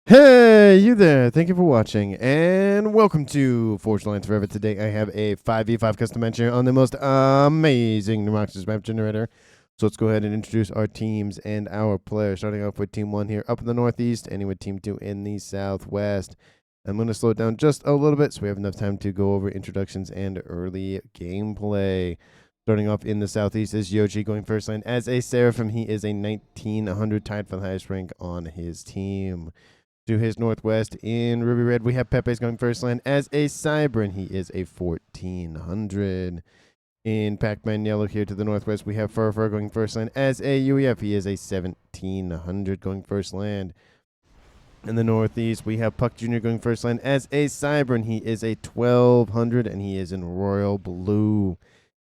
Hey, you there. Thank you for watching, and welcome to Forge Lines Forever. Today, I have a 5v5 custom match here on the most amazing Nemoxys map generator. So let's go ahead and introduce our teams and our players, starting off with Team 1 here up in the northeast, ending with Team 2 in the southwest. I'm going to slow it down just a little bit so we have enough time to go over introductions and early gameplay. Starting off in the southeast is Yoji going first lane as a Seraphim. He is a 1900 tied for the highest rank on his team. To his northwest in Ruby Red, we have Pepe's going first lane as a Cybern. He is a 1400. In Pac-Man Yellow here to the northwest, we have Fur going first lane as a UEF. He is a 1700 going first lane. In the northeast, we have Puck Jr. going first lane as a Cybern. He is a 1200 and he is in Royal Blue.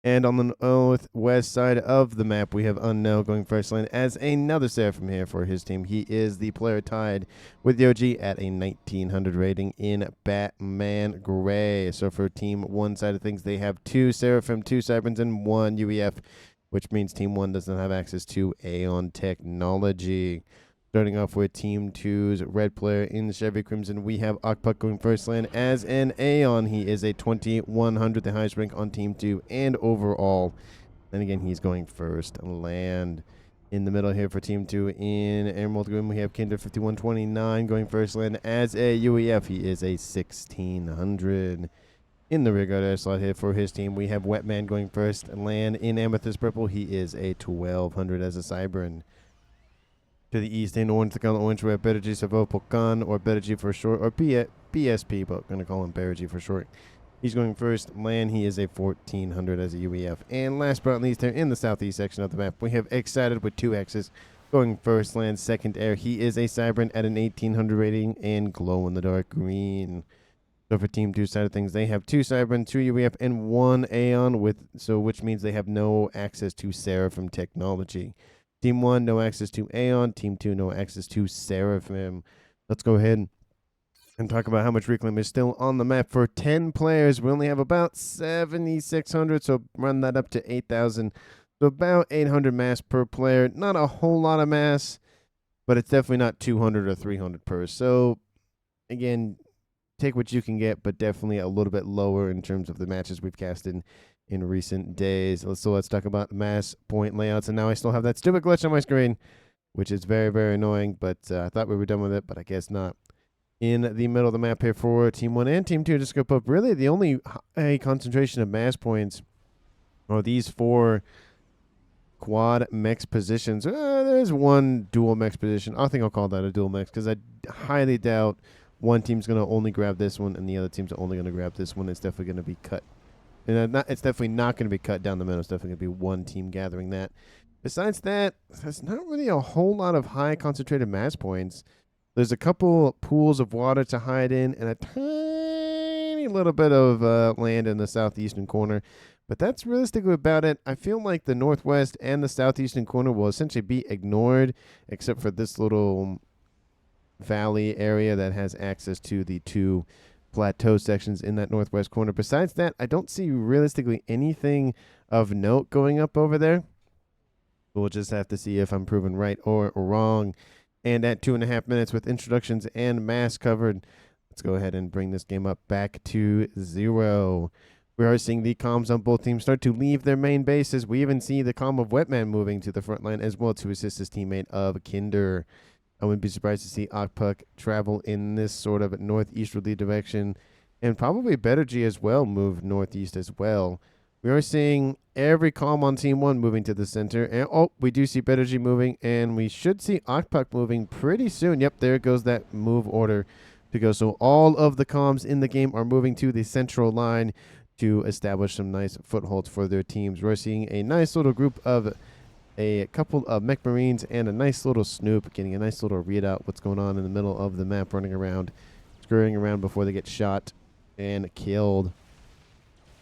And on the northwest side of the map, we have Unknown going first lane as another Seraphim here for his team. He is the player tied with Yoji at a 1900 rating in Batman Gray. So for Team 1 side of things, they have 2 Seraphim, 2 Cyberns, and 1 UEF, which means Team 1 does not have access to Aeon technology. Starting off with Team 2's red player in the Chevy Crimson, we have Okpuck going first lane as an Aeon. He is a 2100, the highest rank on Team 2 and overall. And again, he's going first land. In the middle here for Team 2 in Emerald Green, we have Kinder 5129 going first land as a UEF. He is a 1600. In the rear guard slot here for his team, we have Wetman going first land in Amethyst Purple. He is a 1200 as a Cybern. To the east in orange, the color orange, we have Bereji Savo Pokan, or Bereji for short, or BSP, but I'm going to call him Bereji for short. He's going first land. He is a 1400 as a UEF. And last but not least, here in the southeast section of the map, we have Excited with 2 X's going first land, second air. He is a Cybern at an 1800 rating and glow in the dark green. So for Team 2 side of things, they have 2 Cybern, 2 UEF, and 1 Aeon, which means they have no access to Seraphim technology. Team 1, no access to Aeon. Team 2, no access to Seraphim. Let's go ahead and talk about how much Reclaim is still on the map. For 10 players, we only have about 7,600, so run that up to 8,000. So about 800 mass per player. Not a whole lot of mass, but it's definitely not 200 or 300 per. So, again, take what you can get, but definitely a little bit lower in terms of the matches we've casted in recent days. So let's talk about mass point layouts. And now I still have that stupid glitch on my screen, which is very, very annoying. But I thought we were done with it, but I guess not. In the middle of the map here for Team 1 and Team 2 to scope up, really the only high concentration of mass points are these 4 quad mechs positions. There's one dual mechs position. I think I'll call that a dual mechs because I highly doubt one team's going to only grab this one and the other team's only going to grab this one. It's definitely going to be cut. And it's definitely not going to be cut down the middle. It's definitely going to be one team gathering that. Besides that, there's not really a whole lot of high concentrated mass points. There's a couple pools of water to hide in and a tiny little bit of land in the southeastern corner. But that's realistically about it. I feel like the northwest and the southeastern corner will essentially be ignored, except for this little valley area that has access to the 2 plateau sections in that northwest corner. Besides that, I don't see realistically anything of note going up over there. We'll just have to see if I'm proven right or wrong. And at 2.5 minutes with introductions and mass covered, let's go ahead and bring this game up back to 0. We are seeing the comms on both teams start to leave their main bases. We even see the comm of Wetman moving to the front line as well to assist his teammate of Kinder. I wouldn't be surprised to see Okpuck travel in this sort of northeasterly direction, and probably Bereji as well move northeast as well. We are seeing every comm on Team 1 moving to the center, and we do see Bereji moving, and we should see Okpuck moving pretty soon. Yep, there goes that move order to go. So all of the comms in the game are moving to the central line to establish some nice footholds for their teams. We're seeing a nice little group of a couple of mech marines and a nice little snoop getting a nice little readout what's going on in the middle of the map, running around, scurrying around before they get shot and killed.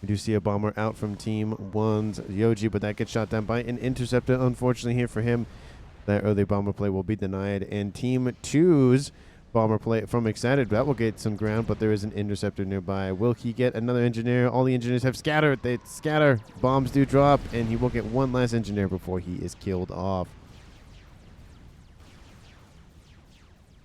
We do see a bomber out from Team 1's Yoji, but that gets shot down by an interceptor. Unfortunately here for him, that early bomber play will be denied. And Team 2's bomber play from Excited, that will get some ground, but there is an interceptor nearby. Will he get another engineer? All the engineers have scattered. They scatter. Bombs do drop, and he will get one last engineer before he is killed off.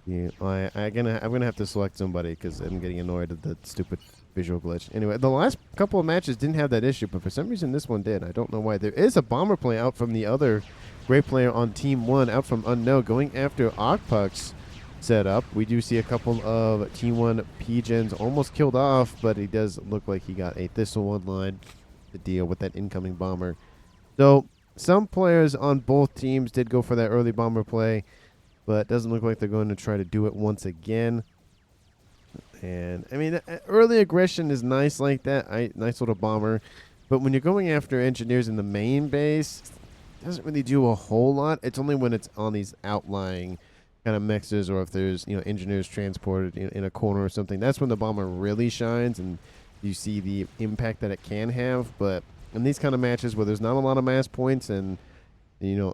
Yeah, I'm gonna have to select somebody because I'm getting annoyed at the stupid visual glitch. Anyway, the last couple of matches didn't have that issue, but for some reason this one did. I don't know why. There is a bomber play out from the other great player on Team 1, out from Unknown, going after Ocpuck's setup. We do see a couple of Team 1 P-Gens almost killed off, but he does look like he got a Thistle one line to deal with that incoming bomber. So some players on both teams did go for that early bomber play, but it doesn't look like they're going to try to do it once again. And, I mean, early aggression is nice like that, nice little bomber. But when you're going after engineers in the main base, it doesn't really do a whole lot. It's only when it's on these outlying kind of mixes, or if there's, you know, engineers transported in a corner or something. That's when the bomber really shines and you see the impact that it can have. But in these kind of matches where there's not a lot of mass points and, you know,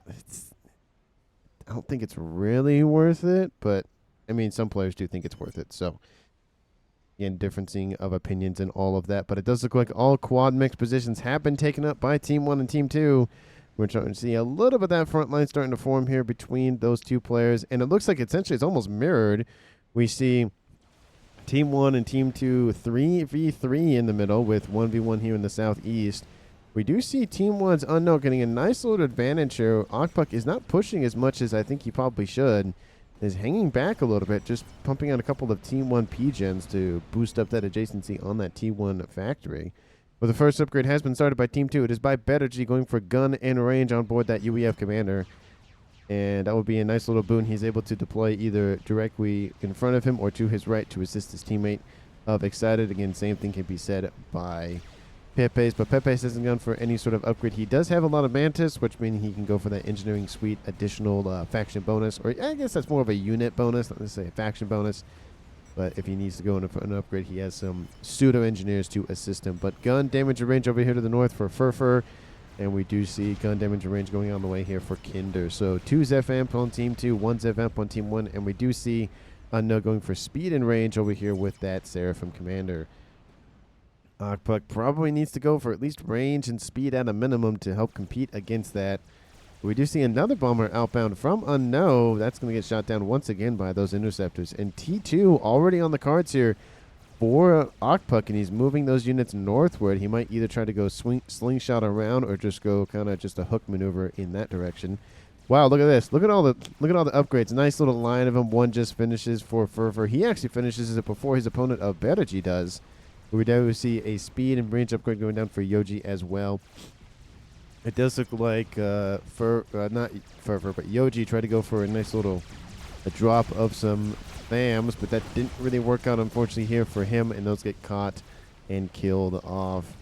I don't think it's really worth it. But, I mean, some players do think it's worth it. So, again, differencing of opinions and all of that. But it does look like all quad mix positions have been taken up by Team 1 and Team 2. We're starting to see a little bit of that front line starting to form here between those two players. And it looks like essentially it's almost mirrored. We see Team 1 and Team 2 3v3 in the middle with 1v1 here in the southeast. We do see Team 1's Unknown getting a nice little advantage here. Ocpuck is not pushing as much as I think he probably should. Is hanging back a little bit, just pumping out a couple of Team 1 P-Gens to boost up that adjacency on that T1 factory. But the first upgrade has been started by Team 2. It is by Bettergy going for gun and range on board that UEF commander. And that will be a nice little boon. He's able to deploy either directly in front of him or to his right to assist his teammate of Excited. Again, same thing can be said by Pepe's, but Pepe's hasn't gone for any sort of upgrade. He does have a lot of Mantis, which means he can go for that engineering suite additional faction bonus, or I guess that's more of a unit bonus, not necessarily a faction bonus. But if he needs to go in for an upgrade, he has some pseudo-engineers to assist him. But gun damage and range over here to the north for Furfur. And we do see gun damage and range going on the way here for Kinder. So 2 Zephamp on Team 2, 1 Zephamp on Team 1. And we do see Unknown going for speed and range over here with that Seraphim Commander. Ocpuck probably needs to go for at least range and speed at a minimum to help compete against that. We do see another bomber outbound from Unknown. That's going to get shot down once again by those interceptors. And T2 already on the cards here for Ocpuck, and he's moving those units northward. He might either try to go slingshot around or just go kind of just a hook maneuver in that direction. Wow, look at this. Look at all the upgrades. Nice little line of them. One just finishes for Furfur. He actually finishes it before his opponent of Bettergy does. We do see a speed and range upgrade going down for Yoji as well. It does look like not Furfur, but Yoji tried to go for a nice little drop of some FAMs, but that didn't really work out, unfortunately, here for him, and those get caught and killed off.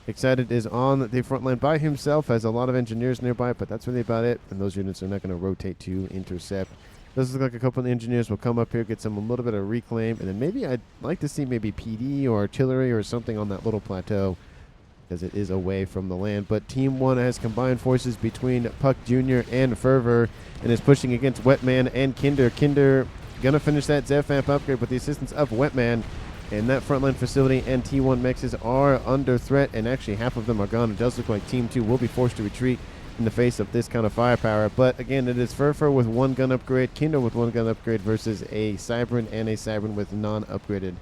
Excited is on the front line by himself, has a lot of engineers nearby, but that's really about it, and those units are not going to rotate to intercept. Does look like a couple of engineers will come up here, get some a little bit of reclaim, and then maybe I'd like to see maybe PD or artillery or something on that little plateau, because it is away from the land. But Team 1 has combined forces between Puck Jr. and Fervor and is pushing against Wetman and Kinder. Kinder going to finish that Zephamp upgrade with the assistance of Wetman. And that frontline facility and T1 Mexes are under threat, and actually half of them are gone. It does look like Team 2 will be forced to retreat in the face of this kind of firepower. But again, it is Furfur with 1 gun upgrade, Kinder with 1 gun upgrade versus a Cybran and a Cybran with non-upgraded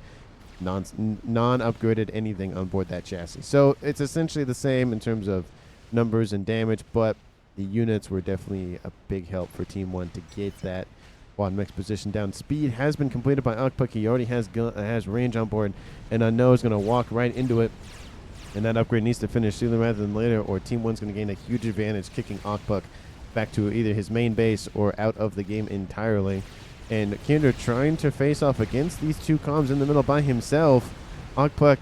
anything on board that chassis. So it's essentially the same in terms of numbers and damage, but the units were definitely a big help for Team 1 to get that quad mix position down. Speed has been completed by Ocpuck. He already has range on board, and Unknown is going to walk right into it, and that upgrade needs to finish sooner rather than later, or Team 1's going to gain a huge advantage, kicking Ocpuck back to either his main base or out of the game entirely. And Kinder trying to face off against these two comms in the middle by himself. Puck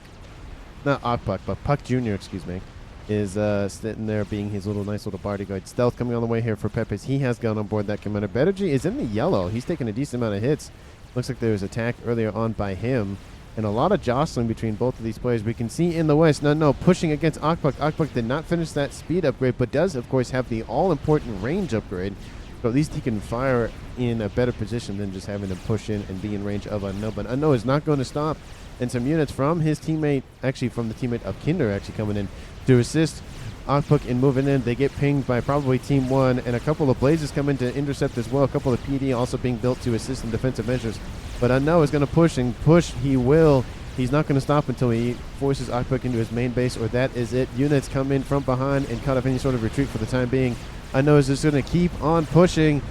Jr., excuse me, is sitting there being his nice little bodyguard. Stealth coming on the way here for Pepe's. He has gone on board that commander. Bettergy is in the yellow. He's taking a decent amount of hits. Looks like there was attack earlier on by him. And a lot of jostling between both of these players. We can see in the west, no, pushing against Ocpuck. Ocpuck did not finish that speed upgrade, but does, of course, have the all-important range upgrade. So at least he can fire in a better position than just having to push in and be in range of Unknown. But Unknown is not going to stop. And some units from his teammate, actually from the teammate of Kinder, actually coming in to assist Octpuck in moving in. They get pinged by probably Team 1, and a couple of Blazes come in to intercept as well. A couple of PD also being built to assist in defensive measures. But Unknown is going to push, and push he will. He's not going to stop until he forces Octpuck into his main base, or that is it. Units come in from behind and cut off any sort of retreat for the time being. Unknown is just going to keep on pushing.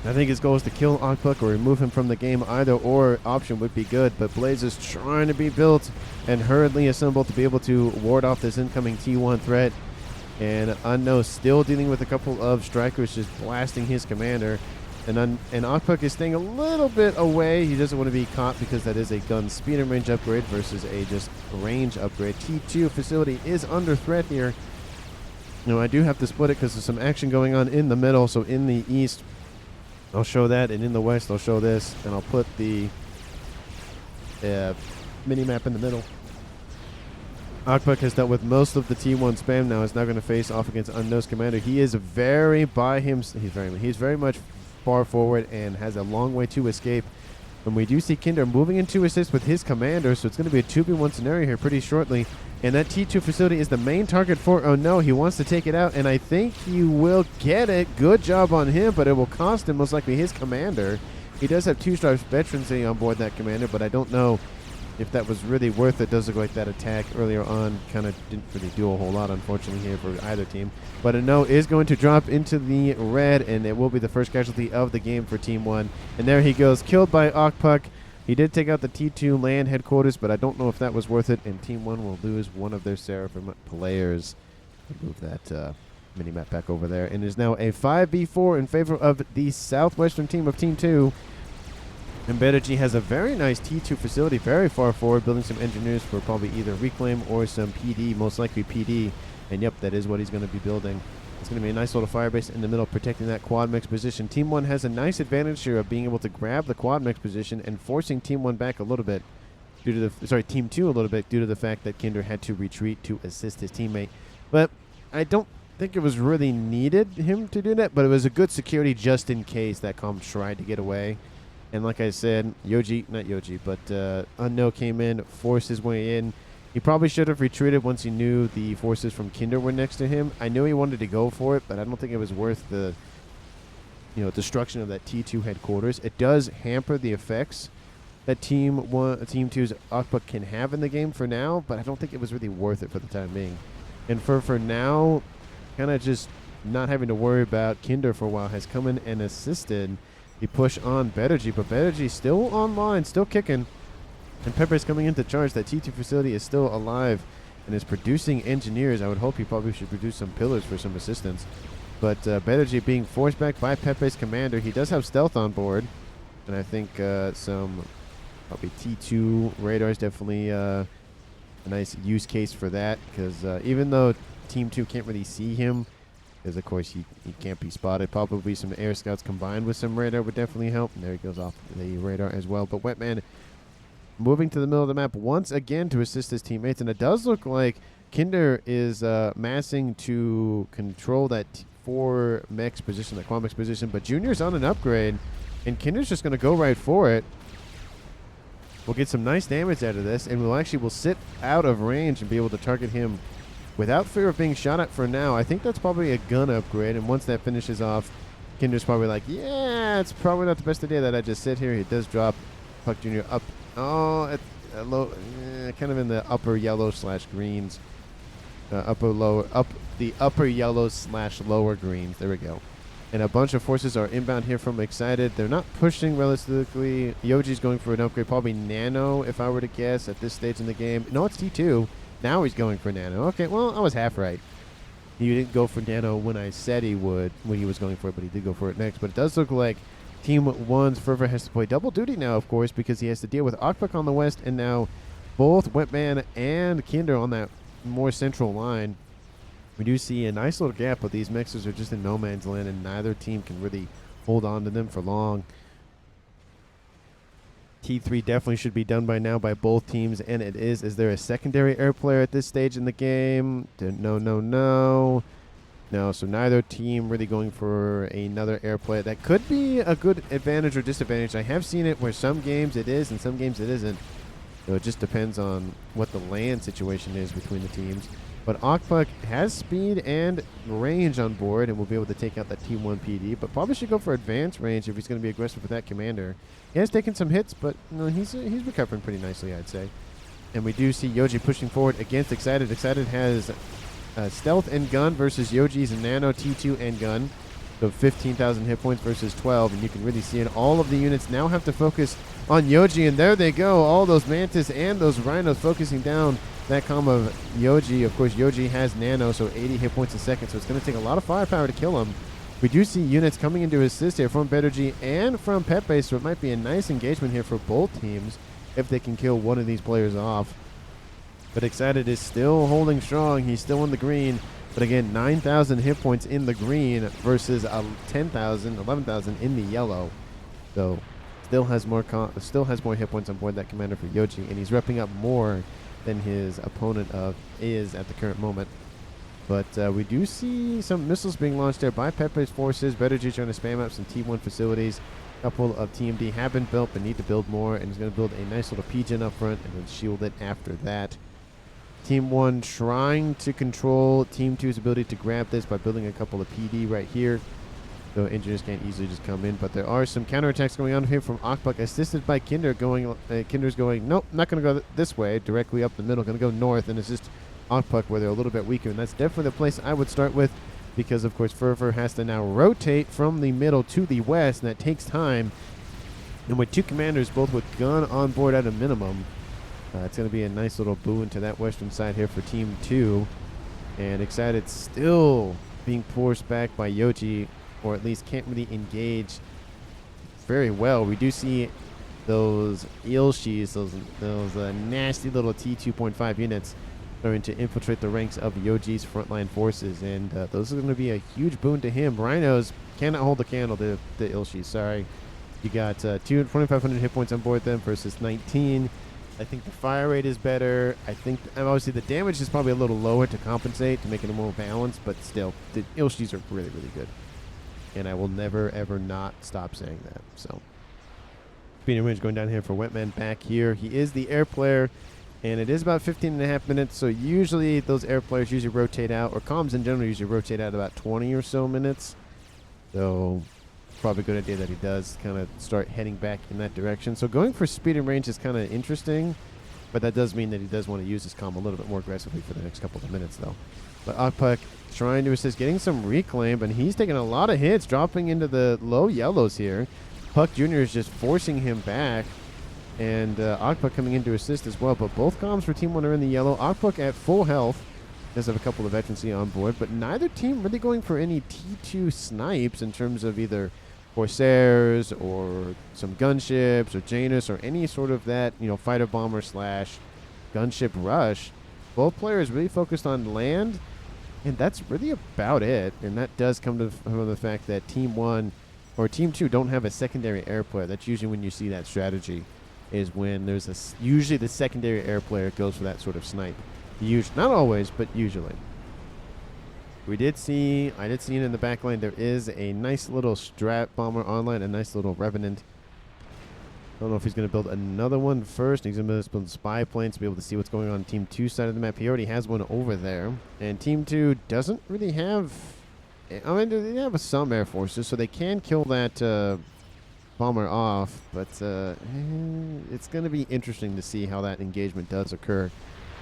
I think his goal is to kill Octpuck or remove him from the game. Either or option would be good, but Blaze is trying to be built and hurriedly assembled to be able to ward off this incoming T1 threat. And Unknown still dealing with a couple of strikers just blasting his commander. And Octpuck is staying a little bit away. He doesn't want to be caught because that is a gun speed and range upgrade versus a just range upgrade. T2 facility is under threat here. Now I do have to split it because there's some action going on in the middle. So in the east, I'll show that, and in the west I'll show this, and I'll put the mini-map in the middle. Octpuck has dealt with most of the T1 spam now. Is now going to face off against Unknown's commander. He is very by him. He's very much far forward and has a long way to escape. And we do see Kinder moving into assist with his commander, so it's going to be a 2v1 scenario here pretty shortly. And that T2 facility is the main target for Unknown. He wants to take it out, and I think he will get it. Good job on him, but it will cost him most likely his commander. He does have 2-star veterancy on board that commander, but I don't know if that was really worth it. Does look like that attack earlier on kind of didn't really do a whole lot, unfortunately, here for either team. But Unknown is going to drop into the red, and it will be the first casualty of the game for Team 1. And there he goes, killed by Octpuck. He did take out the T2 land headquarters, but I don't know if that was worth it, and Team 1 will lose one of their Seraphim players. Move that mini-map back over there, and is now a 5v4 in favor of the southwestern team of Team 2. And Betagy has a very nice T2 facility, very far forward, building some engineers for probably either Reclaim or some PD, most likely PD. And yep, that is what he's going to be building. It's going to be a nice little firebase in the middle, protecting that quad mix position. Team 1 has a nice advantage here of being able to grab the quad mix position and forcing Team 1 back a little bit due to the Team 2 a little bit due to the fact that Kinder had to retreat to assist his teammate. But I don't think it was really needed him to do that, but it was a good security just in case that Calm tried to get away. And like I said, Unknown came in, forced his way in. He probably should have retreated once he knew the forces from Kinder were next to him. I knew he wanted to go for it, but I don't think it was worth the destruction of that T2 headquarters. It does hamper the effects that Team 2's Octpuck can have in the game for now, but I don't think it was really worth it for the time being. And for now, kind of just not having to worry about Kinder for a while has come in and assisted the push on Betagy, but Betagy still online, still kicking. And Pepper's coming in to charge. That T2 facility is still alive and is producing engineers. I would hope he probably should produce some pillars for some assistance. But Betagy being forced back by Pepe's commander. He does have stealth on board. And I think some probably T2 radar is definitely a nice use case for that. Because even though Team 2 can't really see him, because of course he can't be spotted, probably some air scouts combined with some radar would definitely help. And there he goes off the radar as well. But Wetman moving to the middle of the map once again to assist his teammates. And it does look like Kinder is massing to control that 4 mechs position, the quad mechs position. But Junior's on an upgrade, and Kinder's just going to go right for it. We'll get some nice damage out of this, and we'll sit out of range and be able to target him without fear of being shot at for now. I think that's probably a gun upgrade, and once that finishes off, Kinder's probably like, yeah, it's probably not the best idea that I just sit here. He does drop Puck Junior up. Oh, at low, kind of in the upper yellow / greens, the upper yellow / lower greens. There we go. And a bunch of forces are inbound here from Excited. They're not pushing relatively. Yoji's going for an upgrade, probably Nano, if I were to guess, at this stage in the game. No, it's T2. Now he's going for Nano. Okay, well, I was half right. He didn't go for Nano when I said he would, when he was going for it, but he did go for it next. But it does look like Team 1's Fervor has to play double duty now, of course, because he has to deal with Octpuck on the west, and now both Wetman and Kinder on that more central line. We do see a nice little gap, but these mixers are just in no man's land, and neither team can really hold on to them for long. T3 definitely should be done by now by both teams, and it is. Is there a secondary air player at this stage in the game? No. No, so neither team really going for another air player. That could be a good advantage or disadvantage. I have seen it where some games it is and some games it isn't. So it just depends on what the land situation is between the teams. But Okpuk has speed and range on board and will be able to take out that Team 1 PD, but probably should go for advanced range if he's going to be aggressive with that commander. He has taken some hits, but he's recovering pretty nicely, I'd say. And we do see Yoji pushing forward against Excited. Excited has stealth and gun versus Yoji's nano T2 and gun. So 15,000 hit points versus 12, and you can really see it. All of the units now have to focus on Yoji, and there they go. All those Mantis and those Rhinos focusing down that combo of Yoji. Of course, Yoji has nano, so 80 hit points a second, so it's going to take a lot of firepower to kill him. We do see units coming into assist here from Bettergy and from Pepe, so it might be a nice engagement here for both teams if they can kill one of these players off. But Excited is still holding strong. He's still in the green. But again, 9,000 hit points in the green versus 10,000, 11,000 in the yellow. So still has more hit points on board that commander for Yoji, and he's repping up more than his opponent is at the current moment. But we do see some missiles being launched there by Pepe's forces. Bettergy trying to spam up some T1 facilities. A couple of TMD have been built, but need to build more, and he's going to build a nice little PGen up front and then shield it after that. Team 1 trying to control Team 2's ability to grab this by building a couple of PD right here. So engineers can't easily just come in, but there are some counterattacks going on here from Okpuk, assisted by Kinder. Kinder's going, nope, not going to go this way, directly up the middle, going to go north and assist Okpuk where they're a little bit weaker, and that's definitely the place I would start with, because of course Furfur has to now rotate from the middle to the west, and that takes time. And with two commanders both with gun on board at a minimum, it's going to be a nice little boon to that western side here for Team 2. And Excited still being forced back by Yoji, or at least can't really engage very well. We do see those Ilshis, those nasty little T2.5 units starting to infiltrate the ranks of Yoji's frontline forces, and those are going to be a huge boon to him. Rhinos cannot hold the candle to the Ilshis, sorry. You got 2,500 hit points on board them versus 19. I think the fire rate is better. I think obviously the damage is probably a little lower to compensate, to make it a more balanced, but still, the Ilshis are really, really good. And I will never, ever not stop saying that. So, speed and range going down here for Wetman back here. He is the air player, and it is about 15.5 minutes, so usually those air players usually rotate out, or comms in general usually rotate out about 20 or so minutes. So, probably a good idea that he does kind of start heading back in that direction. So going for speed and range is kind of interesting, but that does mean that he does want to use his comm a little bit more aggressively for the next couple of minutes, though. But Okpuk trying to assist, getting some reclaim, and he's taking a lot of hits, dropping into the low yellows here. Puck Jr. is just forcing him back, and Okpuk coming in to assist as well. But both comms for Team 1 are in the yellow. Okpuk at full health. Does have a couple of veterancy on board, but neither team really going for any T2 snipes in terms of either Corsairs or some gunships or Janus or any sort of that, fighter bomber / gunship rush. Both players really focused on land, and that's really about it. And that does come from the fact that Team 1 or Team 2 don't have a secondary air player. That's usually when you see that strategy, is when there's usually the secondary air player goes for that sort of snipe. Not always, but usually. I did see it in the back line. There is a nice little Strat bomber online, a nice little Revenant. I don't know if he's going to build another one first. He's going to build spy planes to be able to see what's going on Team 2 side of the map. He already has one over there. And Team 2 doesn't really have... I mean, they have some air forces, so they can kill that bomber off. But it's going to be interesting to see how that engagement does occur.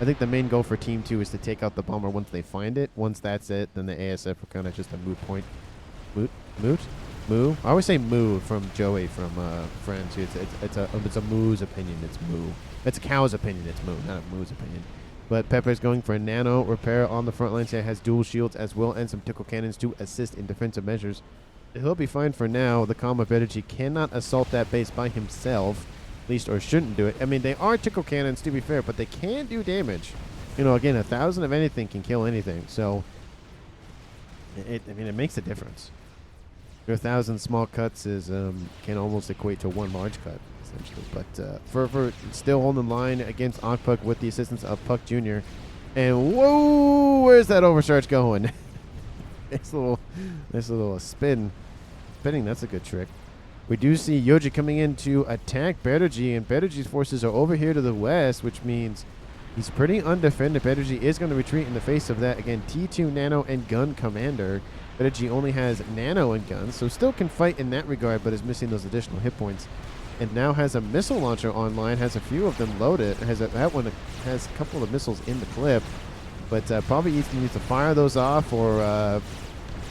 I think the main goal for Team 2 is to take out the bomber once they find it. Once that's it, then the ASF are kind of just a moot point. Moo? I always say moo from Joey from Friends. It's a moo's opinion. It's moo. It's a cow's opinion. It's moo, not a moo's opinion. But Pepper's going for a nano repair on the front line. So he has dual shields as well and some tickle cannons to assist in defensive measures. He'll be fine for now. The Calm of Energy cannot assault that base by himself. Least, or shouldn't do it. I mean, they are tickle cannons, to be fair, but they can do damage. Again, 1,000 of anything can kill anything. So, it makes a difference. Your 1,000 small cuts can almost equate to one large cut, essentially. But Furfur still holding line against Okpuk with the assistance of Puck Jr. And whoa, where's that overcharge going? nice little spin. Spinning, that's a good trick. We do see Yoji coming in to attack Bettergy, and Bettergy's forces are over here to the west, which means He's pretty undefended. Bedergy is going to retreat in the face of that. Again, T2 Nano and Gun Commander. Bedergy only has Nano and Guns, so still can fight in that regard, but is missing those additional hit points. And now has a missile launcher online, has a few of them loaded. That one has a couple of missiles in the clip, but probably needs to fire those off or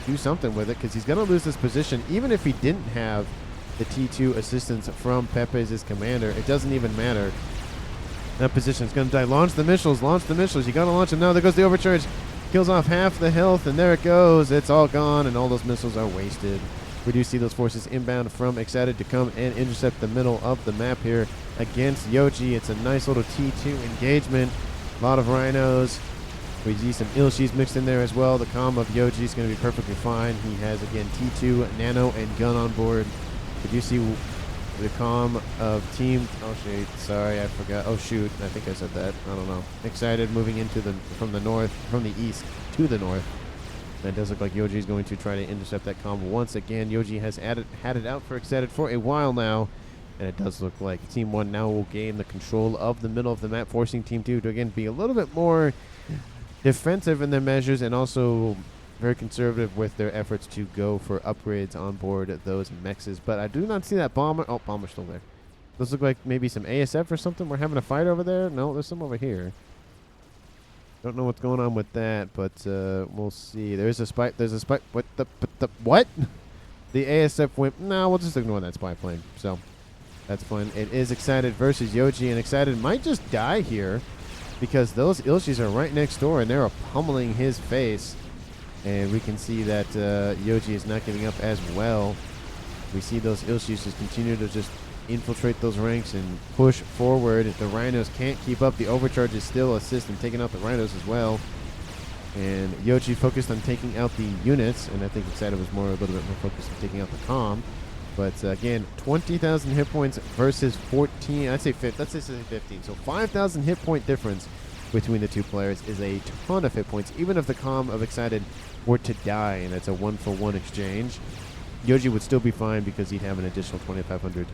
do something with it, because he's going to lose this position. Even if he didn't have the T2 assistance from Pepe's commander, it doesn't even matter. That position is going to die. Launch the missiles. Launch the missiles. You got to launch them now. There goes the overcharge. Kills off half the health, and there it goes. It's all gone, and all those missiles are wasted. We do see those forces inbound from Excited to come and intercept the middle of the map here against Yoji. It's a nice little T2 engagement. A lot of rhinos. We see some Ilshis mixed in there as well. The comm of Yoji is going to be perfectly fine. He has, again, T2, Nano, and Gun on board. We do see the comm of Team... Oh, shit. Sorry, I forgot. Oh, shoot. I think I said that. I don't know. Excited moving into from the east to the north. And it does look like Yoji is going to try to intercept that comm once again. Yoji has had it out for Excited for a while now. And it does look like Team 1 now will gain the control of the middle of the map, forcing Team 2 to, again, be a little bit more defensive in their measures and also very conservative with their efforts to go for upgrades on board those mexes. But I do not see that bomber. Oh, bomber's still there. Those look like maybe some ASF or something. We're having a fight over there. No, there's some over here. Don't know what's going on with that, but we'll see. There's a spy. There's a spy. What the what? The ASF went. No, we'll just ignore that spy plane. So that's fun. It is Excited versus Yoji, and Excited might just die here because those Ilshis are right next door, and they're pummeling his face. And we can see that Yoji is not giving up as well. We see those Ilshis just continue to just infiltrate those ranks and push forward. The rhinos can't keep up. The overcharge is still assisting, taking out the rhinos as well. And Yoji focused on taking out the units, and I think Excited was a little bit more focused on taking out the comm. But again, 20,000 hit points versus 14. Let's say 15. So 5,000 hit point difference between the two players is a ton of hit points. Even if the comm of Excited were to die, and it's a 1-for-1 exchange, Yoji would still be fine because he'd have an additional 2,500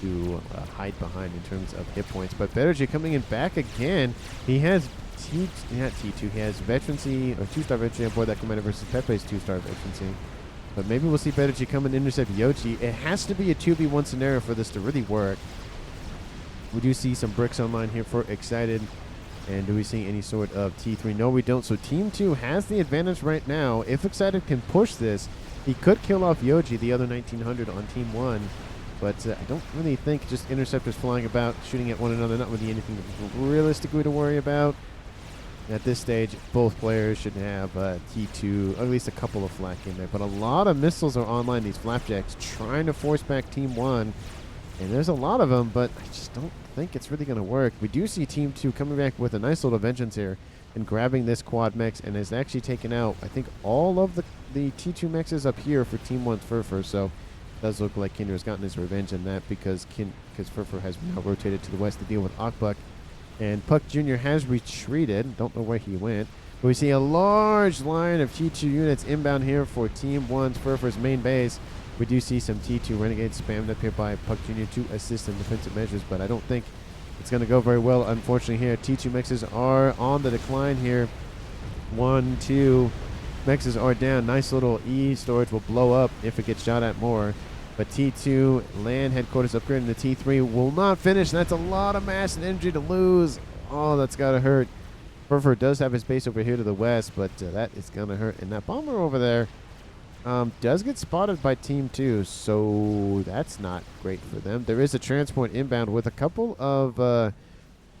to hide behind in terms of hit points. But Bedergy coming in back again. He has not T2. He has veterancy or 2-star veterancy on board that commander versus Pepe's 2-star veterancy. But maybe we'll see Bedergy come and intercept Yoji. It has to be a 2v1 scenario for this to really work. We do see some bricks online here for Excited. And do we see any sort of T3? No, we don't. So Team 2 has the advantage right now. If Excited can push this, he could kill off Yoji, the other 1,900 on Team 1. But I don't really think just interceptors flying about, shooting at one another, not really anything realistically to worry about. At this stage, both players should have T2, or at least a couple of flak in there. But a lot of missiles are online, these flapjacks, trying to force back Team 1. And there's a lot of them, but I just don't think it's really going to work. We do see Team 2 coming back with a nice little vengeance here and grabbing this quad mechs, and has actually taken out, I think, all of the T2 mexes up here for Team 1's Furfur. So it does look like Kinder has gotten his revenge in that because Furfur has now rotated to the west to deal with Akbuck. And Puck Jr. has retreated. Don't know where he went. But we see a large line of T2 units inbound here for Team 1's Furfur's main base. We do see some T2 Renegades spammed up here by Puck Jr. to assist in defensive measures, but I don't think it's going to go very well, unfortunately, here. T2 mexes are on the decline here. 1, 2 mexes are down. Nice little E storage will blow up if it gets shot at more. But T2 land headquarters upgrading to T3 will not finish. That's a lot of mass and energy to lose. Oh, that's got to hurt. Furfur does have his base over here to the west, but that is going to hurt. And that bomber over there does get spotted by Team 2, so that's not great for them. There is a transport inbound with a couple of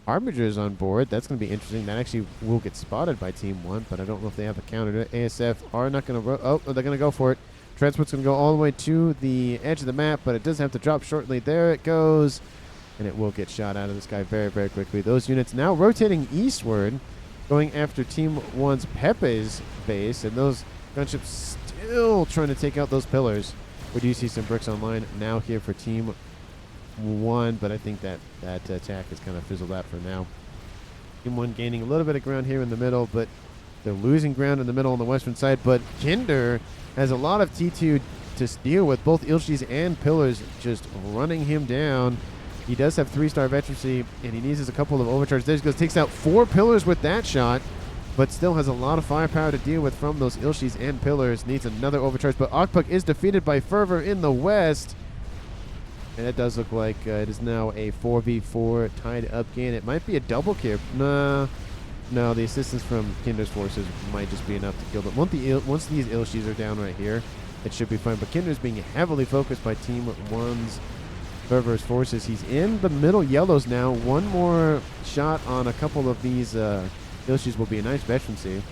Harbingers on board. That's going to be interesting. That actually will get spotted by Team 1, but I don't know if they have a counter to it. ASF are not going to... Oh, they're going to go for it. Transport's going to go all the way to the edge of the map, but it does have to drop shortly. There it goes, and it will get shot out of the sky very, very quickly. Those units now rotating eastward, going after Team 1's Pepe's base, and those gunships still trying to take out those pillars. We do see some bricks online now here for Team 1, but I think that attack is kind of fizzled out for now. Team 1 gaining a little bit of ground here in the middle, but they're losing ground in the middle on the western side. But Kinder has a lot of T2 to deal with, both Ilshis and pillars just running him down. He does have 3-star veterancy, and he needs a couple of overcharges. There he goes, takes out 4 pillars with that shot, but still has a lot of firepower to deal with from those Ilshis and pillars. Needs another overcharge, but Okpuk is defeated by Fervor in the west. And it does look like it is now a 4v4 tied up game. It might be a double kill. No, the assistance from Kinder's forces might just be enough to kill them. Once these Ilshis are down right here, it should be fine. But Kinder's being heavily focused by Team 1's Fervor's forces. He's in the middle yellows now. One more shot on a couple of these Ilshis will be a nice veterancy.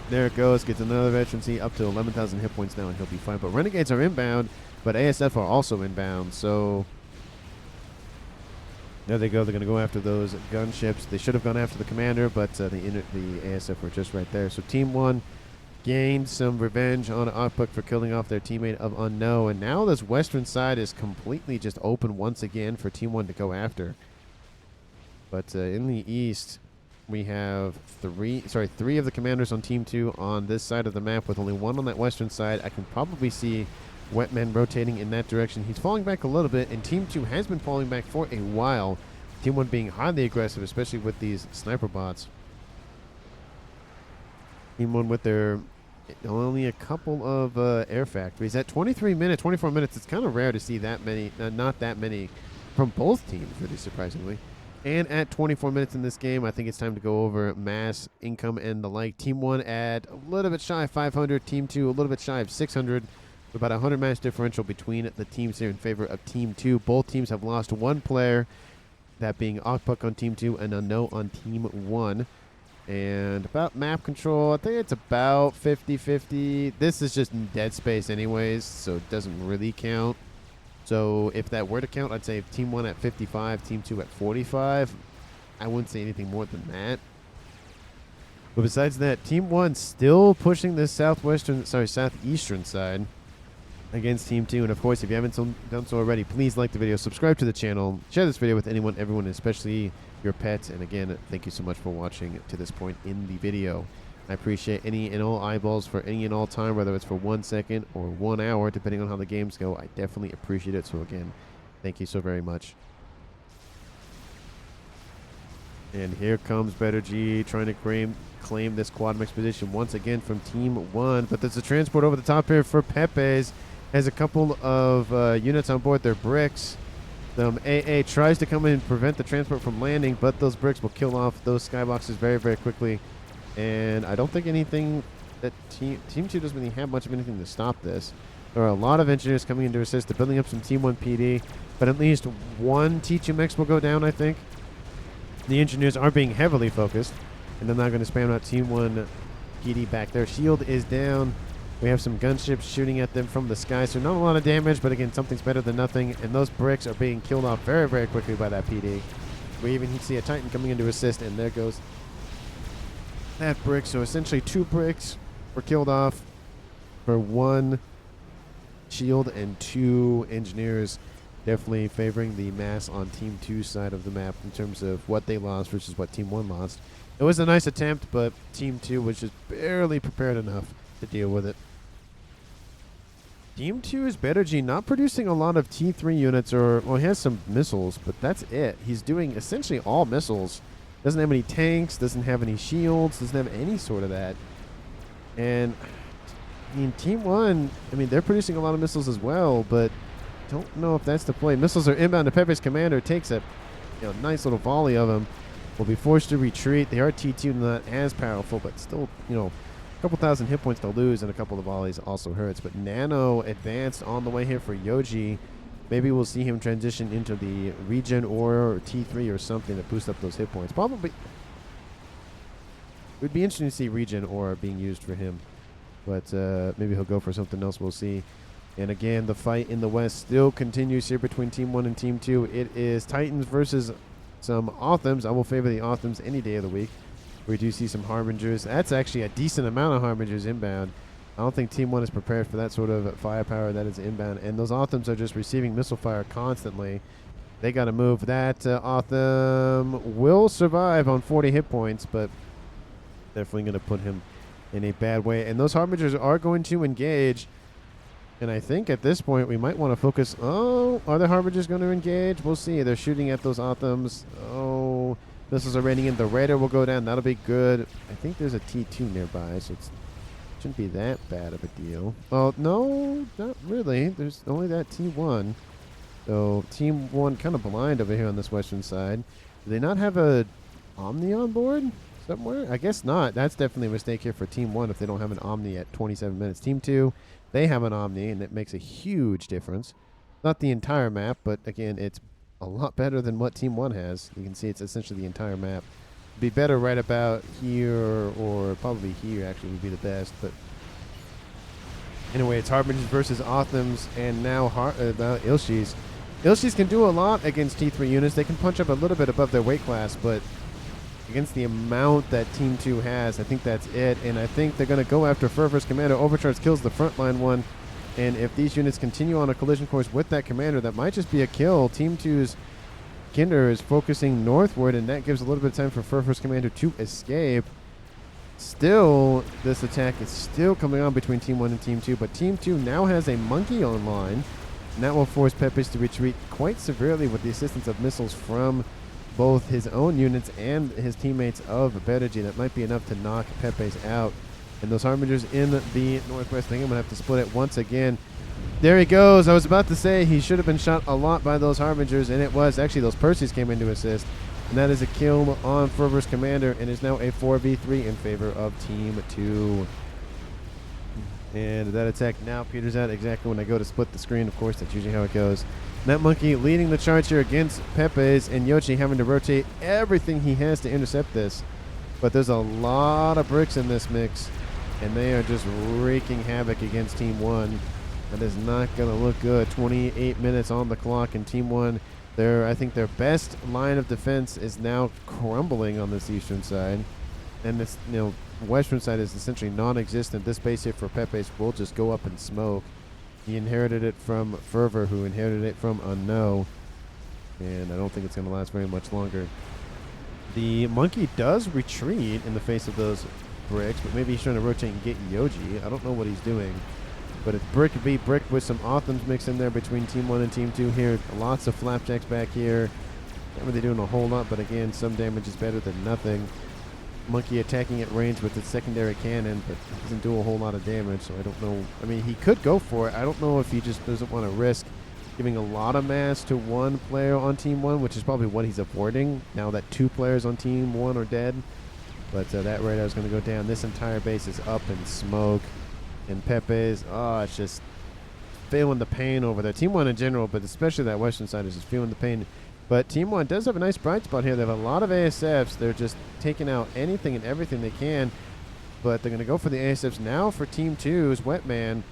There it goes. Gets another veterancy up to 11,000 hit points now, and he'll be fine. But Renegades are inbound, but ASF are also inbound. So there they go. They're going to go after those gunships. They should have gone after the commander, but the ASF were just right there. So Team 1 gained some revenge on Okpuk for killing off their teammate of Unknown. And now this western side is completely just open once again for Team 1 to go after. But in the east, we have three of the commanders on Team 2 on this side of the map, with only one on that western side. I can probably see Wetman rotating in that direction. He's falling back a little bit, and Team 2 has been falling back for a while. Team 1 being highly aggressive, especially with these sniper bots. Team 1 with their only a couple of air factories. At 24 minutes, it's kind of rare to see that many, not that many from both teams, really surprisingly. And at 24 minutes in this game, I think it's time to go over mass, income, and the like. Team 1 at a little bit shy of 500. Team 2 a little bit shy of 600. About 100 mass differential between the teams here in favor of Team 2. Both teams have lost one player, that being Okpuk on Team 2 and Unknown on Team 1. And about map control, I think it's about 50-50. This is just in dead space anyways, so it doesn't really count. So if that were to count, I'd say Team 1 at 55, Team 2 at 45. I wouldn't say anything more than that. But besides that, Team 1 still pushing the southeastern side against Team 2. And of course, if you haven't done so already, please like the video, subscribe to the channel, share this video with everyone, especially your pets. And again, thank you so much for watching to this point in the video. I appreciate any and all eyeballs for any and all time, whether it's for 1 second or 1 hour, depending on how the games go. I definitely appreciate it. So again, thank you so very much. And here comes Better G trying to claim this quad mix position once again from Team 1. But there's a transport over the top here for Pepe's. Has a couple of units on board their bricks. AA tries to come in and prevent the transport from landing, but those bricks will kill off those skyboxes very, very quickly. And I don't think anything that Team 2 doesn't really have much of anything to stop this. There are a lot of engineers coming in to assist. They're building up some Team 1 PD, but at least one Giant Mechs will go down, I think. The engineers are being heavily focused, and they're not going to spam out Team 1 PD back there. Shield is down. We have some gunships shooting at them from the sky, so not a lot of damage, but again, something's better than nothing. And those bricks are being killed off very, very quickly by that PD. We even see a Titan coming in to assist, and there goes that brick. So essentially 2 bricks were killed off for 1 shield and 2 engineers. Definitely favoring the mass on Team 2's side of the map in terms of what they lost versus what Team 1 lost. It was a nice attempt, but Team 2 was just barely prepared enough to deal with it. Team 2 is Better G, not producing a lot of T3 units, or, well, he has some missiles, but that's it. He's doing essentially all missiles. Doesn't have any tanks, doesn't have any shields, doesn't have any sort of that. And, I mean, Team 1, I mean, they're producing a lot of missiles as well, but don't know if that's the play. Missiles are inbound to Pepe's commander, takes a nice little volley of them. Will be forced to retreat. They are T2, not as powerful, but still, a couple thousand hit points to lose, and a couple of volleys also hurts. But Nano advanced on the way here for Yoji. Maybe we'll see him transition into the regen or T3 or something to boost up those hit points. Probably. It would be interesting to see regen or being used for him. But maybe he'll go for something else. We'll see. And again, the fight in the West still continues here between Team 1 and Team 2. It is Titans versus some Authams. I will favor the Authams any day of the week. We do see some Harbingers. That's actually a decent amount of Harbingers inbound. I don't think Team 1 is prepared for that sort of firepower that is inbound. And those Authams are just receiving missile fire constantly. They got to move. That Autham will survive on 40 hit points, but definitely going to put him in a bad way. And those Harbingers are going to engage. And I think at this point we might want to focus. Oh, are the Harbingers going to engage? We'll see. They're shooting at those Othams. Oh, missiles are raining in. The Raider will go down. That'll be good. I think there's a T2 nearby, so it shouldn't be that bad of a deal. Oh, no, not really. There's only that T1. So Team 1 kind of blind over here on this western side. Do they not have a Omni on board somewhere? I guess not. That's definitely a mistake here for Team 1 if they don't have an Omni at 27 minutes. Team 2... they have an Omni, and it makes a huge difference. Not the entire map, but again, it's a lot better than what Team 1 has. You can see it's essentially the entire map. Be better right about here, or probably here actually would be the best. But anyway, it's Harbingers versus Othams, and now Ilshis. Ilshis can do a lot against T3 units. They can punch up a little bit above their weight class, but against the amount that Team 2 has, I think that's it. And I think they're going to go after Fervor's commander. Overcharge kills the frontline one. And if these units continue on a collision course with that commander, that might just be a kill. Team 2's Kinder is focusing northward, and that gives a little bit of time for Fervor's commander to escape. Still, this attack is still coming on between Team 1 and Team 2, but Team 2 now has a monkey online, and that will force Pepes to retreat quite severely with the assistance of missiles from both his own units and his teammates of Beregi. That might be enough to knock Pepes out. And those Harbingers in the northwest, I think I'm going to have to split it once again. There he goes. I was about to say he should have been shot a lot by those Harbingers, and it was. Actually, those Percys came in to assist. And that is a kill on Fervor's commander, and is now a 4v3 in favor of Team 2. And that attack now peters out exactly when I go to split the screen. Of course, that's usually how it goes. That monkey leading the charge here against Pepes, and Yoshi having to rotate everything he has to intercept this. But there's a lot of bricks in this mix, and they are just wreaking havoc against Team 1. That is not going to look good. 28 minutes on the clock, and Team 1, I think their best line of defense is now crumbling on this eastern side. And this, western side is essentially non-existent. This base here for Pepes will just go up in smoke. He inherited it from Fervor, who inherited it from Unknown. And I don't think it's going to last very much longer. The monkey does retreat in the face of those bricks, but maybe he's trying to rotate and get Yoji. I don't know what he's doing. But it's brick v brick with some Othams mixed in there between Team 1 and Team 2 here. Lots of flapjacks back here. Not really doing a whole lot, but again, some damage is better than nothing. Monkey attacking at range with its secondary cannon, but doesn't do a whole lot of damage, so I don't know. I mean, he could go for it. I don't know if he just doesn't want to risk giving a lot of mass to one player on Team 1, which is probably what he's avoiding now that 2 players on Team 1 are dead. But that radar is going to go down. This entire base is up in smoke. And Pepes, it's just feeling the pain over there. Team 1 in general, but especially that western side is just feeling the pain. But Team 1 does have a nice bright spot here. They have a lot of ASFs. They're just taking out anything and everything they can. But they're going to go for the ASFs now for Team 2's Wetman.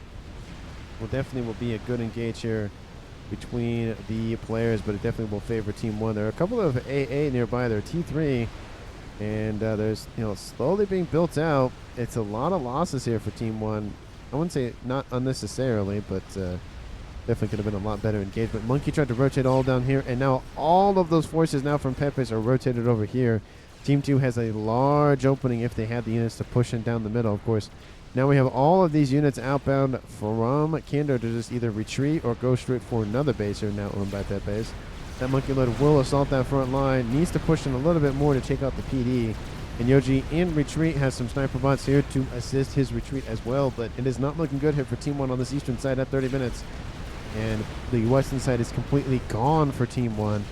Will be a good engage here between the players, but it definitely will favor Team 1. There are a couple of AA nearby. They're T3. And there's, slowly being built out. It's a lot of losses here for Team 1. I wouldn't say not unnecessarily, but definitely could have been a lot better engagement. Monkey tried to rotate all down here, and now all of those forces now from Pepes are rotated over here. Team 2 has a large opening if they had the units to push in down the middle, of course. Now we have all of these units outbound from Kinder to just either retreat or go straight for another base here now owned by Pepes. That monkey lord will assault that front line. Needs to push in a little bit more to take out the PD. And Yoji in retreat has some sniper bots here to assist his retreat as well. But it is not looking good here for Team 1 on this eastern side at 30 minutes. And the western side is completely gone for Team 1.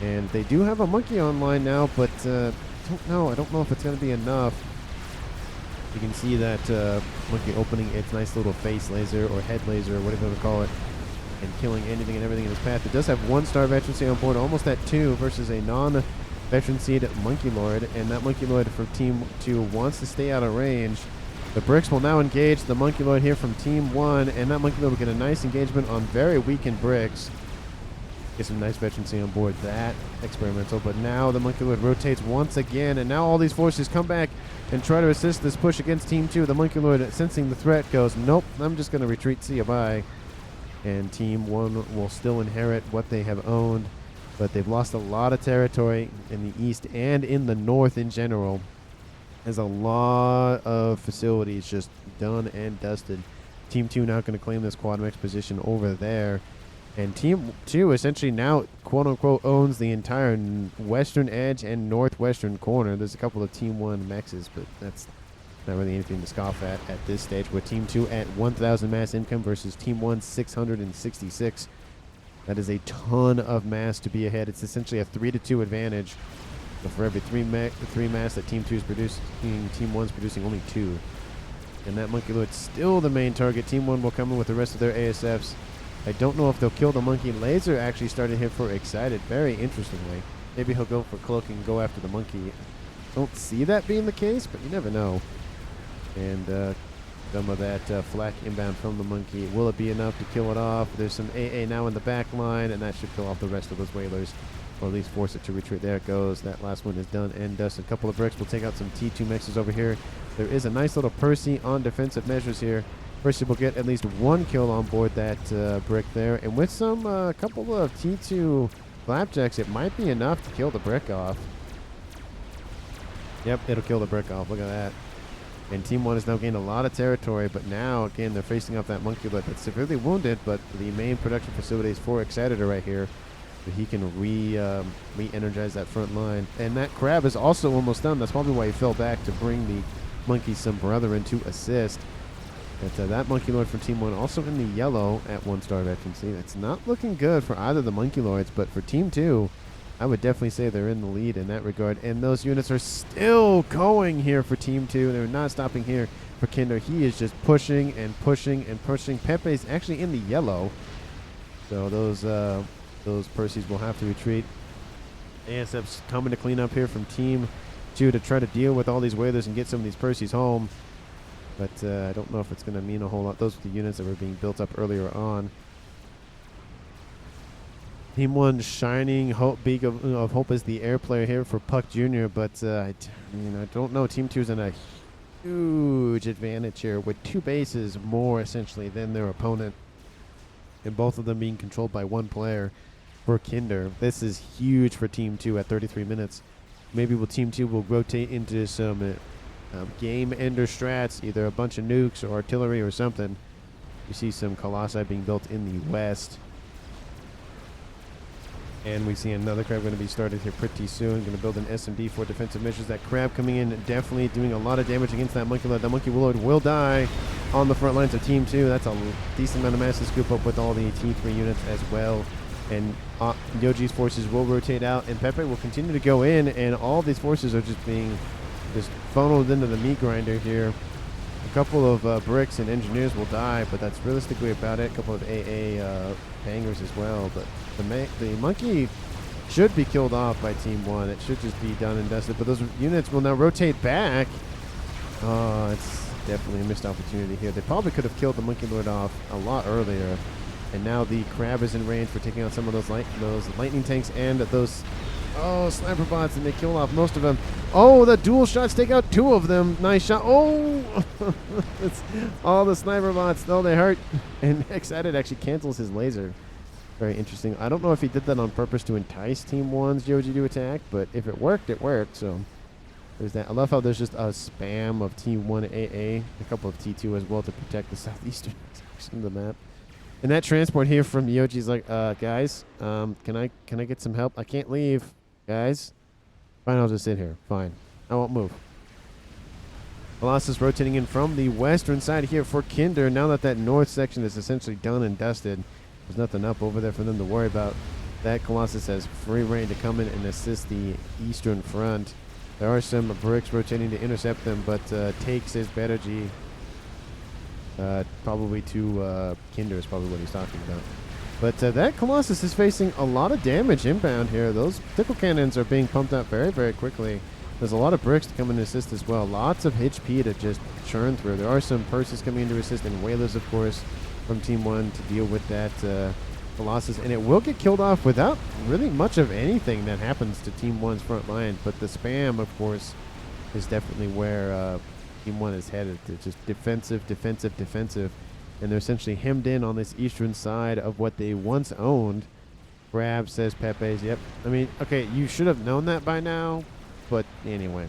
And they do have a monkey online now, but I don't know if it's going to be enough. You can see that monkey opening its nice little face laser or head laser or whatever you want to call it, and killing anything and everything in its path. It does have 1-star veterancy on board, almost at 2 versus a non-veterancy Monkey Lord, and that Monkey Lord from Team 2 wants to stay out of range. The bricks will now engage the Monkey Lord here from Team 1, and that Monkey Lord will get a nice engagement on very weakened bricks. Get some nice veterancy on board that experimental, but now the Monkey Lord rotates once again, and now all these forces come back and try to assist this push against Team 2. The Monkey Lord, sensing the threat, goes, nope, I'm just going to retreat, see you bye. And Team 1 will still inherit what they have owned, but they've lost a lot of territory in the east and in the north in general. There's a lot of facilities just done and dusted. Team 2 now going to claim this quad mechs position over there. And Team 2 essentially now, quote-unquote, owns the entire western edge and northwestern corner. There's a couple of Team 1 mexes, but that's not really anything to scoff at this stage. With Team 2 at 1,000 mass income versus Team 1 666. That is a ton of mass to be ahead. It's essentially a 3-2 advantage. So for every three mass that Team 2 is producing, Team 1 is producing only 2. And that Monkey Lord's still the main target. Team 1 will come in with the rest of their ASFs. I don't know if they'll kill the Monkey. Laser actually started here for Excited, very interestingly. Maybe he'll go for Cloak and go after the Monkey. Don't see that being the case, but you never know. And some of that flak inbound from the Monkey. Will it be enough to kill it off? There's some AA now in the back line, and that should kill off the rest of those Whalers, or at least force it to retreat. There it goes. That last one is done and dusted. A couple of bricks. We'll take out some T2 mexes over here. There is a nice little Percy on defensive measures here. Percy will get at least one kill on board that brick there. And with some couple of T2 flapjacks, it might be enough to kill the brick off. Yep, it'll kill the brick off. Look at that. And Team 1 has now gained a lot of territory, but now, again, they're facing off that Monkey Lord that's severely wounded, but the main production facilities for Excited are right here. So he can re-energize that front line. And that Crab is also almost done. That's probably why he fell back, to bring the Monkey some brethren to assist. But that Monkey Lord from Team 1 also in the yellow at 1-star veterancy. It's not looking good for either of the Monkey Lords, but for Team 2, I would definitely say they're in the lead in that regard. And those units are still going here for Team 2. They're not stopping here for Kinder. He is just pushing and pushing and pushing. Pepe's actually in the yellow. So those Percys will have to retreat. ASF's coming to clean up here from Team 2 to try to deal with all these Whalers and get some of these Percys home. But I don't know if it's going to mean a whole lot. Those are the units that were being built up earlier on. Team 1 shining beak of hope as the air player here for Puck Jr. But I don't know. Team 2 is in a huge advantage here with 2 bases more essentially than their opponent, and both of them being controlled by 1 player for Kinder. This is huge for Team 2 at 33 minutes. Maybe Team 2 will rotate into some game ender strats, either a bunch of nukes or artillery or something. You see some Colossi being built in the west. And we see another Crab going to be started here pretty soon. Going to build an SMD for defensive measures. That Crab coming in, definitely doing a lot of damage against that Monkey Lord. That Monkey Lord will die on the front lines of Team 2. That's a decent amount of mass to scoop up with all the T3 units as well. And Yoji's forces will rotate out, and Pepe will continue to go in, and all these forces are just being funneled into the meat grinder here. A couple of bricks and engineers will die, but that's realistically about it. A couple of AA hangers as well, but the Monkey should be killed off by Team 1. It should just be done and dusted, but those units will now rotate back. Oh, it's definitely a missed opportunity here. They probably could have killed the Monkey Lord off a lot earlier, and now the Crab is in range for taking out some of those lightning tanks and those sniper bots, and they kill off most of them. Oh, the dual shots take out 2 of them. Nice shot. Oh, it's all the sniper bots. No, they hurt. And Excited actually cancels his laser. Very interesting. I don't know if he did that on purpose to entice Team 1's Yoji to attack, but if it worked, it worked. So there's that. I love how there's just a spam of Team 1 AA, a couple of T2 as well to protect the southeastern section of the map. And that transport here from Yoji's like, guys, can I get some help? I can't leave, guys. Fine, I'll just sit here. Fine. I won't move. Colossus rotating in from the western side here for Kinder. Now that north section is essentially done and dusted, there's nothing up over there for them to worry about. That Colossus has free reign to come in and assist the eastern front. There are some bricks rotating to intercept them, but takes his G. Probably to Kinder is probably what he's talking about. But that Colossus is facing a lot of damage inbound here. Those tickle cannons are being pumped out very, very quickly. There's a lot of bricks to come and assist as well. Lots of HP to just churn through. There are some Percys coming in to assist, and Whalers, of course, from Team 1 to deal with that Colossus. And it will get killed off without really much of anything that happens to Team 1's front line. But the spam, of course, is definitely where Team 1 is headed. It's just defensive, defensive, defensive. And they're essentially hemmed in on this eastern side of what they once owned. Crab, says Pepe's. Yep. I mean, okay, you should have known that by now. But anyway.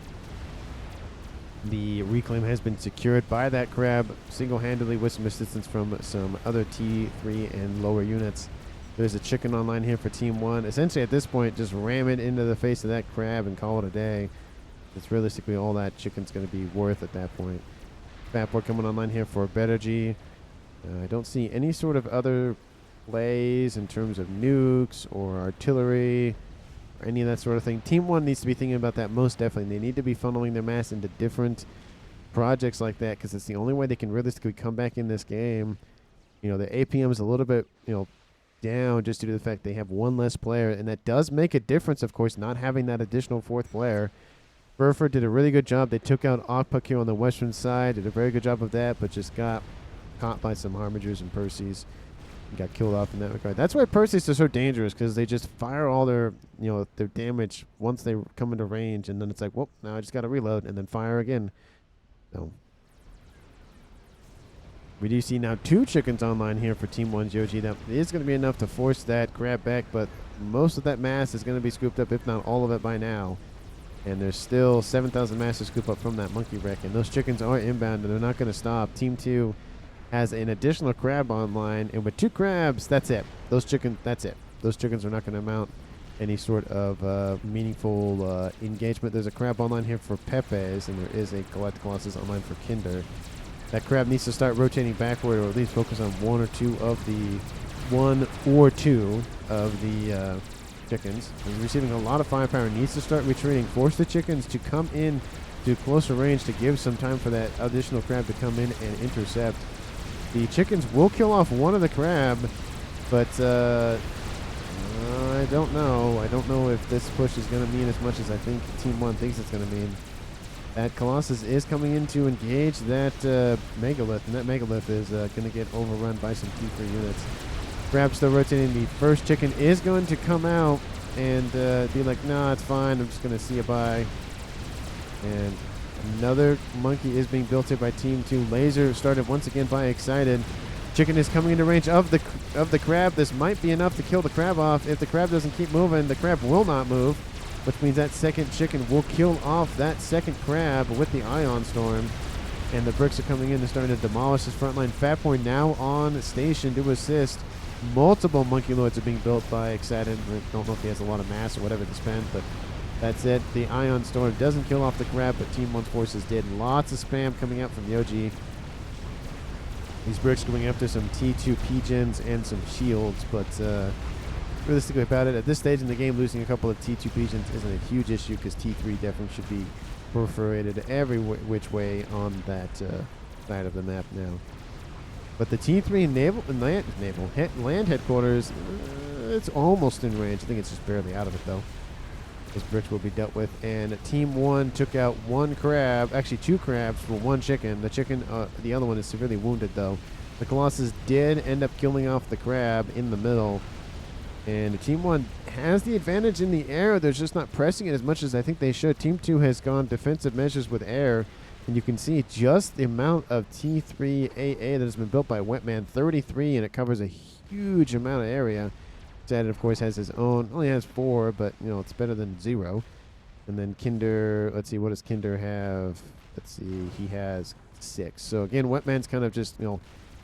The reclaim has been secured by that crab single-handedly with some assistance from some other T3 and lower units. There's a chicken online here for Team 1. Essentially, at this point, just ram it into the face of that crab and call it a day. It's realistically all that chicken's going to be worth at that point. FAF coming online here for Bettergy. I don't see any sort of other plays in terms of nukes or artillery or any of that sort of thing. Team 1 needs to be thinking about that most definitely. They need to be funneling their mass into different projects like that because it's the only way they can realistically come back in this game. You know, the APM is a little bit, down just due to the fact they have one less player, and that does make a difference, of course, not having that additional fourth player. Burford did a really good job. They took out Ogpuck here on the western side, did a very good job of that, but just got caught by some Harmagers and Percys. Got killed off in that regard. That's why Percys are so dangerous, because they just fire all their, their damage once they come into range, and then it's like, whoop, now I just got to reload, and then fire again. So we do see now 2 chickens online here for Team 1's Yoji. That is going to be enough to force that grab back, but most of that mass is going to be scooped up, if not all of it by now. And there's still 7,000 mass to scoop up from that monkey wreck, and those chickens are inbound, and they're not going to stop. Team 2 has an additional crab online, and with 2 crabs, that's it. That's it. Those chickens are not going to mount any sort of meaningful engagement. There's a crab online here for Pepe's, and there is a Galactic Colossus online for Kinder. That crab needs to start rotating backward, or at least focus on one or two of the chickens. He's receiving a lot of firepower, needs to start retreating. Force the chickens to come in to closer range to give some time for that additional crab to come in and intercept. The chickens will kill off one of the crab, but I don't know. I don't know if this push is going to mean as much as I think Team 1 thinks it's going to mean. That Colossus is coming in to engage that Megalith, and that Megalith is going to get overrun by some T3 units. Crab still rotating. The first chicken is going to come out and be like, nah, it's fine. I'm just going to see you bye. And another monkey is being built here by Team 2. Laser started once again by Excited. Chicken is coming into range of the crab. This might be enough to kill the crab off. If the crab doesn't keep moving, the crab will not move, which means that second chicken will kill off that second crab with the Ion Storm. And the bricks are coming in and starting to demolish his front line. Fatboy now on station to assist. Multiple Monkey Lords are being built by Excited. I don't know if he has a lot of mass or whatever to spend, but that's it. The Ion Storm doesn't kill off the crab, but Team 1's forces did. Lots of spam coming out from Yoji. These bricks going after some T2 P-Gens and some shields, but realistically about it, at this stage in the game, losing a couple of T2 P-Gens isn't a huge issue because T3 definitely should be perforated every which way on that side of the map now. But the T3 land headquarters, it's almost in range. I think it's just barely out of it, though. Those bricks will be dealt with. And Team 1 took out 1 crab, actually 2 crabs for 1 chicken. The other one is severely wounded, though. The Colossus did end up killing off the crab in the middle. And Team 1 has the advantage in the air. They're just not pressing it as much as I think they should. Team 2 has gone defensive measures with air. And you can see just the amount of T3 AA that has been built by Wetman, 33, and it covers a huge amount of area. Excited, of course, has his own, only has 4, but, it's better than 0. And then Kinder, let's see, what does Kinder have? Let's see, he has 6. So, again, Wetman's kind of just,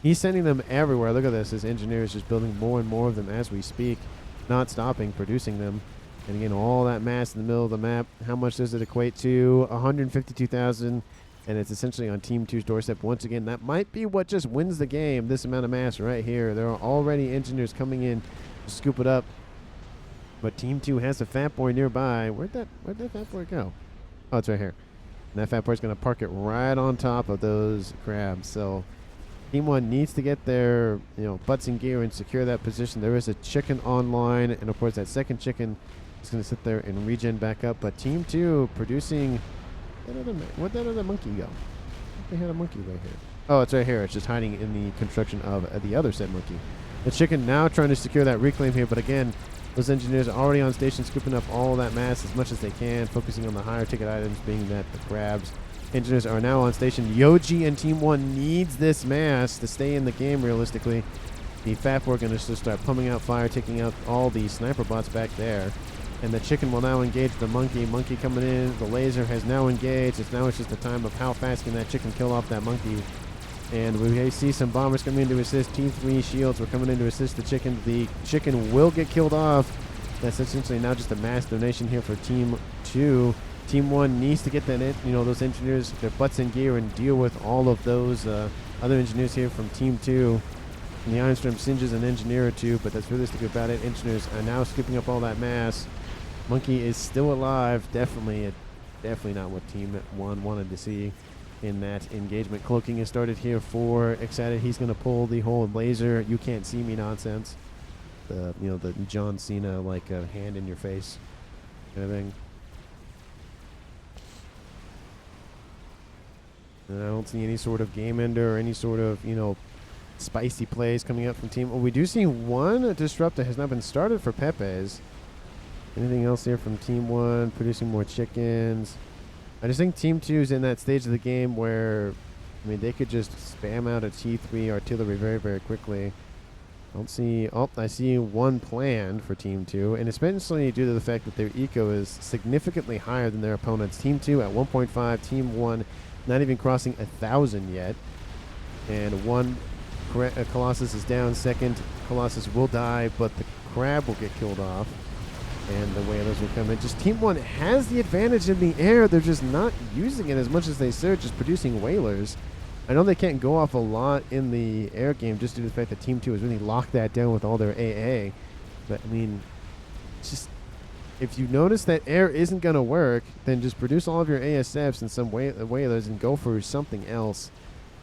he's sending them everywhere. Look at this. His engineer is just building more and more of them as we speak, not stopping, producing them. And, again, all that mass in the middle of the map. How much does it equate to? 152,000. And it's essentially on Team 2's doorstep. Once again, that might be what just wins the game, this amount of mass right here. There are already engineers coming in to scoop it up. But Team 2 has a Fat Boy nearby. Where'd that Fat Boy go? Oh, it's right here. And that Fat Boy's going to park it right on top of those crabs. So Team 1 needs to get their butts in gear and secure that position. There is a chicken online. And, of course, that second chicken is going to sit there and regen back up. But Team 2 producing... Where'd that other monkey go? I think they had a monkey right here. Oh, it's right here. It's just hiding in the construction of the other said monkey. The chicken now trying to secure that reclaim here, but again, those engineers are already on station, scooping up all that mass as much as they can, focusing on the higher ticket items, being that the crabs. Engineers are now on station. Yoji and Team 1 needs this mass to stay in the game realistically. The FAF are going to start pumping out fire, taking out all the sniper bots back there. And the chicken will now engage the monkey. Monkey coming in. The laser has now engaged. It's just a time of how fast can that chicken kill off that monkey. And we see some bombers coming in to assist. Team 3 shields were coming in to assist the chicken. The chicken will get killed off. That's essentially now just a mass donation here for Team 2. Team 1 needs to get that those engineers, their butts in gear and deal with all of those other engineers here from Team 2. And the Ironstrom singes an engineer or two, but that's realistic about it. Engineers are now scooping up all that mass. Monkey is still alive. Definitely not what Team 1 wanted to see in that engagement. Cloaking has started here for Excited. He's going to pull the whole laser. You can't see me nonsense. The John Cena like hand in your face kind of thing. And I don't see any sort of game ender or any sort of spicy plays coming up from Team. Well, we do see one disrupt that has not been started for Pepe's. Anything else here from Team 1 producing more chickens? I just think Team 2 is in that stage of the game where, they could just spam out a T3 artillery very, very quickly. I see one planned for Team 2, and especially due to the fact that their eco is significantly higher than their opponents. Team 2 at 1.5, Team 1 not even crossing 1,000 yet. And one Colossus is down. Second Colossus will die, but the crab will get killed off. And the whalers will come in. Just Team 1 has the advantage in the air. They're just not using it as much as they should, just producing whalers. I know they can't go off a lot in the air game just due to the fact that Team 2 has really locked that down with all their AA. But, just if you notice that air isn't going to work, then just produce all of your ASFs and some whalers and go for something else.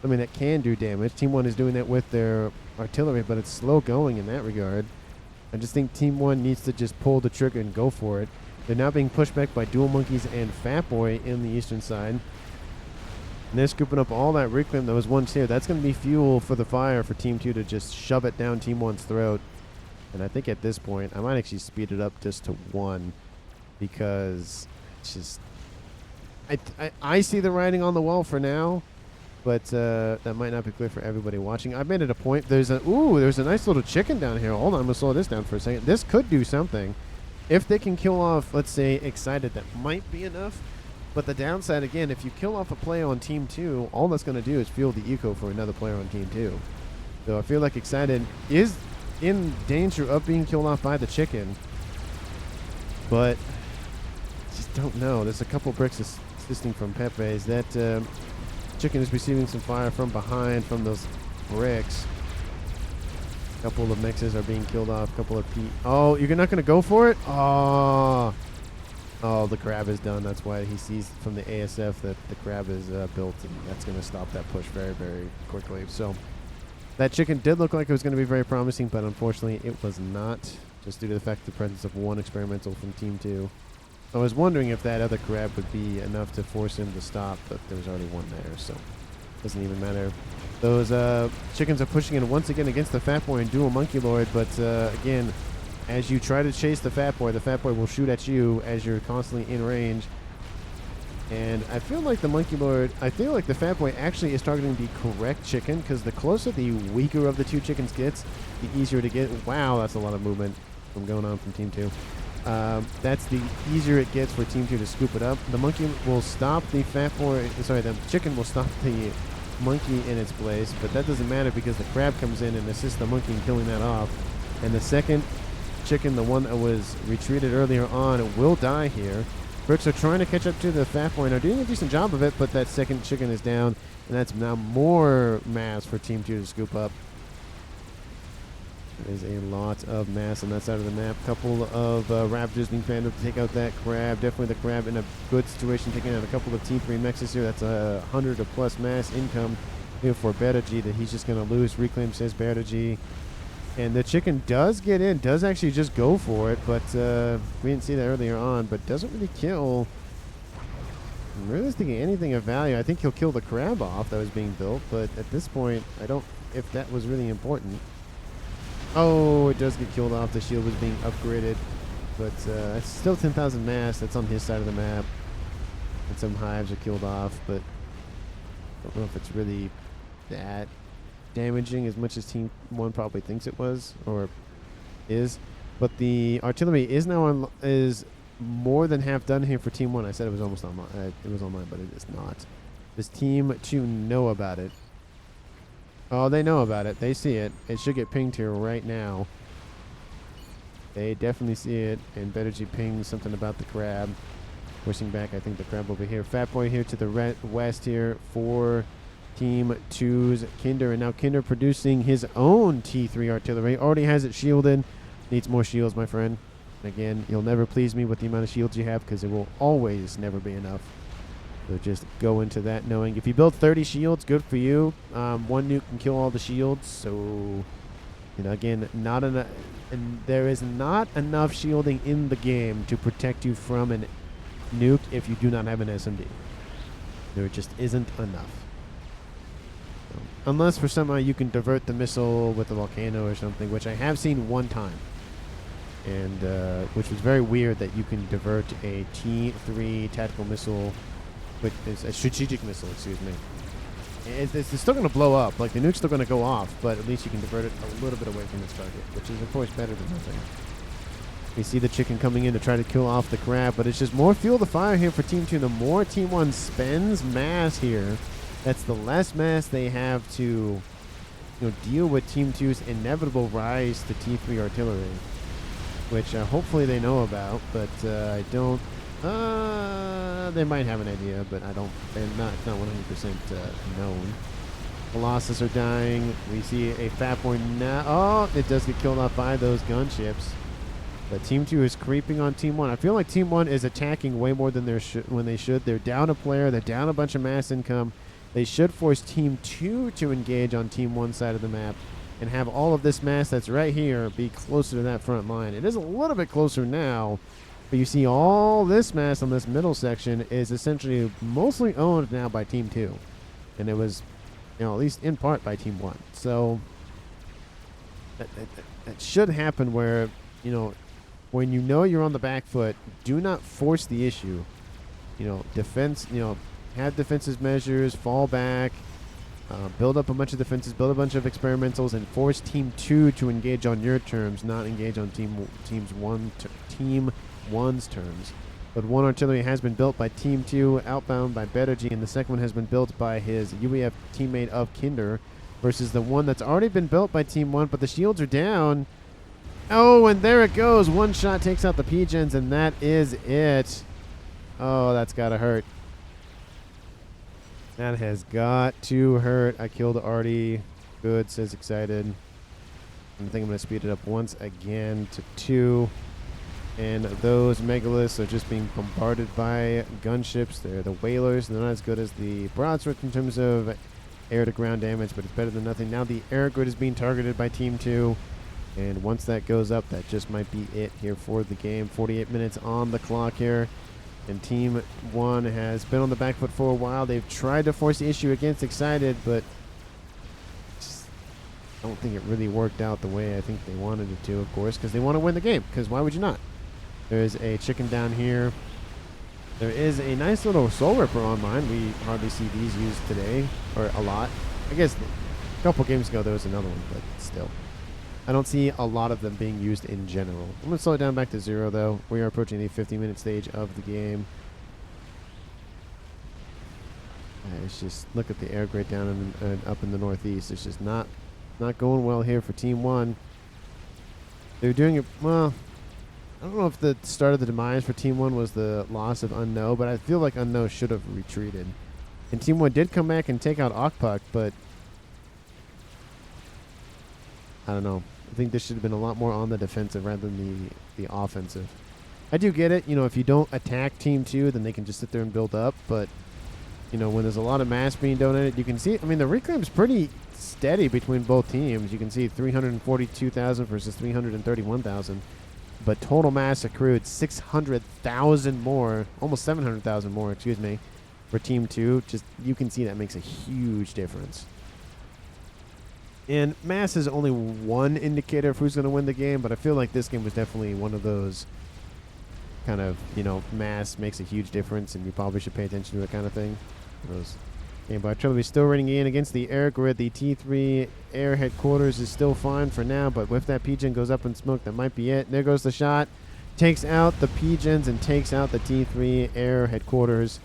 That can do damage. Team 1 is doing that with their artillery, but it's slow going in that regard. I just think Team 1 needs to just pull the trigger and go for it. They're now being pushed back by Dual Monkeys and Fat Boy in the eastern side. And they're scooping up all that reclaim that was once here. That's going to be fuel for the fire for Team 2 to just shove it down Team 1's throat. And I think at this point, I might actually speed it up just to 1 because it's just... I see the writing on the wall for now. But that might not be clear for everybody watching. I made it a point. There's a nice little chicken down here. Hold on, I'm going to slow this down for a second. This could do something. If they can kill off, let's say, Excited, that might be enough. But the downside, again, if you kill off a player on Team 2, all that's going to do is fuel the eco for another player on Team 2. So I feel like Excited is in danger of being killed off by the chicken. But just don't know. There's a couple bricks assisting from Pepe's. That... chicken is receiving some fire from behind from those bricks. A couple of mixes are being killed off. A couple of Oh, you're not going to go for it? Oh, the crab is done. That's why he sees from the ASF that the crab is built, and that's going to stop that push very, very quickly. So that chicken did look like it was going to be very promising, but unfortunately it was not, just due to the fact of the presence of one experimental from Team 2. I was wondering if that other crab would be enough to force him to stop, but there was already one there, so doesn't even matter. Those chickens are pushing in once again against the Fat Boy and Dual Monkey Lord, but again, as you try to chase the Fat Boy will shoot at you as you're constantly in range. And I feel like the Fat Boy actually is targeting the correct chicken, because the closer the weaker of the two chickens gets, the easier to get. Wow, that's a lot of movement going on from Team 2. That's the easier it gets for Team 2 to scoop it up. The monkey will stop the the chicken will stop the monkey in its place, but that doesn't matter because the crab comes in and assists the monkey in killing that off. And the second chicken, the one that was retreated earlier on, will die here. Bricks are trying to catch up to the Fat Boy and are doing a decent job of it, but that second chicken is down, and that's now more mass for Team 2 to scoop up. There's a lot of mass on that side of the map. Couple of Raptors being planned up to take out that crab. Definitely the crab in a good situation, taking out a couple of Team 3 mechs here. That's 100 of plus mass income here for Bertogy that he's just going to lose. Reclaim says Bertogy. And the chicken does get in, does actually just go for it, but we didn't see that earlier on, but doesn't really kill realistically anything of value. I think he'll kill the crab off that was being built, but at this point, I don't, if that was really important. Oh, it does get killed off. The shield was being upgraded, but it's still 10,000 mass. That's on his side of the map, and some hives are killed off, but I don't know if it's really that damaging as much as Team 1 probably thinks it was or is. But the artillery is now is more than half done here for Team 1. I said it was almost online. It was online, but it is not. Does Team 2 know about it? Oh, they know about it. They see it. It should get pinged here right now. They definitely see it. And Bettergy pings something about the crab. Pushing back, I think, the crab over here. Fat Boy here to the west here for Team 2's Kinder. And now Kinder producing his own T3 artillery. Already has it shielded. Needs more shields, my friend. Again, you'll never please me with the amount of shields you have because it will always never be enough. So just go into that knowing if you build 30 shields, good for you. One nuke can kill all the shields. So, you know, again, not enough. And there is not enough shielding in the game to protect you from an nuke if you do not have an SMD. There just isn't enough. So, unless for somehow you can divert the missile with the volcano or something, which I have seen one time. And which was very weird that you can divert a T3 tactical missile, which is a strategic missile, excuse me. It's still going to blow up. Like, the nuke's still going to go off, but at least you can divert it a little bit away from its target, which is, of course, better than nothing. We see the chicken coming in to try to kill off the crab, but it's just more fuel to fire here for Team 2. The more Team 1 spends mass here, that's the less mass they have to, you know, deal with Team 2's inevitable rise to T3 artillery, which hopefully they know about, but I don't. They might have an idea, but I don't. It's not 100% known. Colossus are dying. We see a Fat Boy now. Oh, it does get killed off by those gunships. But Team 2 is creeping on Team 1. I feel like Team 1 is attacking way more than when they should. They're down a player. They're down a bunch of mass income. They should force Team 2 to engage on Team 1 side of the map and have all of this mass that's right here be closer to that front line. It is a little bit closer now, but you see all this mass on this middle section is essentially mostly owned now by Team 2. And it was, you know, at least in part by Team 1. So that should happen where, you know, when you know you're on the back foot, do not force the issue. You know, defense, you know, have defensive measures, fall back, build up a bunch of defenses, build a bunch of experimentals, and force Team 2 to engage on your terms, not engage on Team 1's terms. But one artillery has been built by Team 2, outbound by Bettergy, and the second one has been built by his UEF teammate of Kinder, versus the one that's already been built by Team 1, but the shields are down. Oh, and there it goes. One shot takes out the P-Gens, and that is it. Oh, that's got to hurt. That has got to hurt. I killed Artie. Good, says excited. I think I'm going to speed it up once again to 2. And those megaliths are just being bombarded by gunships. They're the whalers. They're not as good as the broadsword in terms of air-to-ground damage, but it's better than nothing. Now the air grid is being targeted by Team 2. And once that goes up, that just might be it here for the game. 48 minutes on the clock here. And Team 1 has been on the back foot for a while. They've tried to force the issue against Excited, but just don't think it really worked out the way I think they wanted it to, of course, because they want to win the game, because why would you not? There's a chicken down here. There is a nice little Soul Ripper on mine. We hardly see these used today, or a lot. I guess a couple games ago there was another one, but still. I don't see a lot of them being used in general. I'm going to slow it down back to 0, though. We are approaching the 50-minute stage of the game. It's just, look at the air grid down and up in the northeast. It's just not going well here for Team 1. They're doing it, well, I don't know if the start of the demise for Team 1 was the loss of Unknown, but I feel like Unknown should have retreated. And Team 1 did come back and take out Okpuk, but I don't know. I think this should have been a lot more on the defensive rather than the offensive. I do get it. You know, if you don't attack Team 2, then they can just sit there and build up. But, you know, when there's a lot of mass being donated, you can see, I mean, the reclaim's pretty steady between both teams. You can see 342,000 versus 331,000. But total mass accrued 600,000 more, almost 700,000 more, excuse me, for Team 2. Just, you can see that makes a huge difference. And mass is only one indicator of who's going to win the game, but I feel like this game was definitely one of those kind of, you know, mass makes a huge difference, and you probably should pay attention to it kind of thing. Those Okay, but artillery still running in against the air grid. The T3 air headquarters is still fine for now, but if that P-Gen goes up in smoke, that might be it. There goes the shot. Takes out the P-Gens and takes out the T3 air headquarters.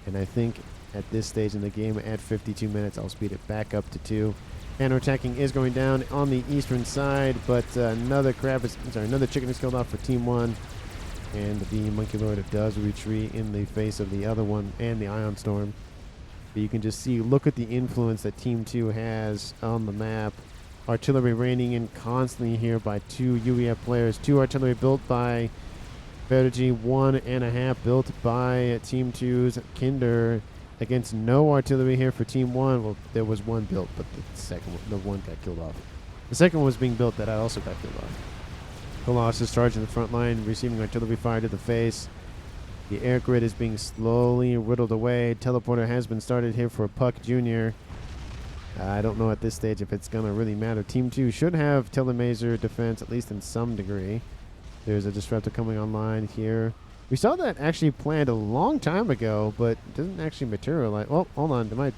And I think at this stage in the game, at 52 minutes, I'll speed it back up to 2. Counterattacking is going down on the eastern side, but another chicken is killed off for Team 1. And the Monkey Lord does retreat in the face of the other one and the Ion Storm. But you can just see, look at the influence that Team 2 has on the map. Artillery raining in constantly here by 2 UEF players. 2 artillery built by Vertigy, 1.5 built by Team 2's Kinder. Against no artillery here for Team 1. Well, there was one built, but the one got killed off. The second one was being built that I also got killed off. Colossus charging the front line, receiving artillery fire to the face. The air grid is being slowly riddled away. Teleporter has been started here for Puck Jr. I don't know at this stage if it's going to really matter. Team 2 should have telemaser defense, at least in some degree. There's a disruptor coming online here. We saw that actually planned a long time ago, but it doesn't actually materialize. Well, hold on.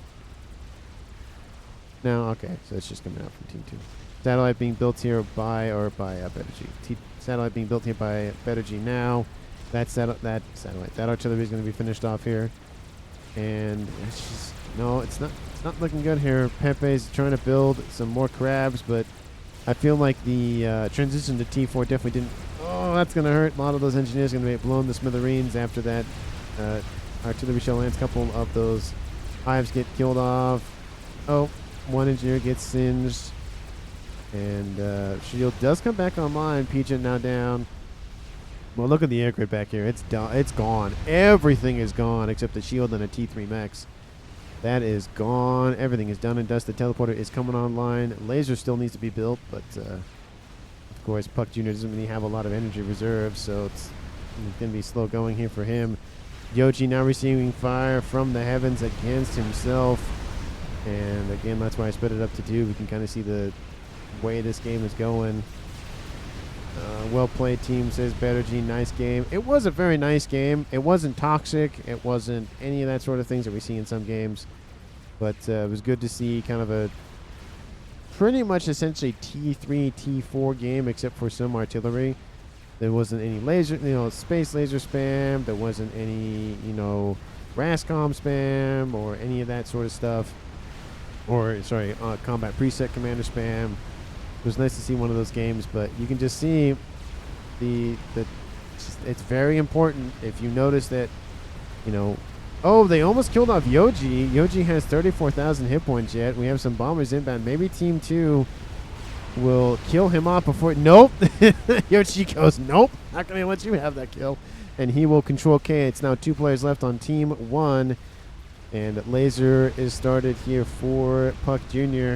No, okay. So it's just coming out from Team 2. Satellite being built here by Vertigy. Satellite being built here by Vertigy now. That artillery is going to be finished off here. And it's just, no, it's not looking good here. Pepe's trying to build some more crabs, but I feel like the transition to T4 definitely didn't. Oh, that's going to hurt. A lot of those engineers are going to be blown to smithereens after that artillery shell lands. A couple of those hives get killed off. Oh, one engineer gets singed. And shield does come back online. P-Gen now down. Well, look at the air grid back here. It's gone. Everything is gone except the shield and a T3 Mechs. That is gone. Everything is done and dusted. Teleporter is coming online. Laser still needs to be built, but of course, Puck Jr. doesn't really have a lot of energy reserves, so it's going to be slow going here for him. Yoji now receiving fire from the heavens against himself. And again, that's why I split it up to 2. We can kind of see the way this game is going. Well played, team, says Vertigy. Nice game. It was a very nice game. It wasn't toxic. It wasn't any of that sort of things that we see in some games. But it was good to see kind of a pretty much essentially T3, T4 game, except for some artillery. There wasn't any space laser spam. There wasn't any, RASCOM spam or any of that sort of stuff. Or, combat preset commander spam. It was nice to see one of those games, but you can just see it's very important. If you notice that, oh, they almost killed off Yoji. Yoji has 34,000 hit points yet. We have some bombers inbound. Maybe Team 2 will kill him off before. Nope. Yoji goes, nope. Not going to let you have that kill. And he will control K. It's now 2 players left on Team 1. And laser is started here for Puck Jr.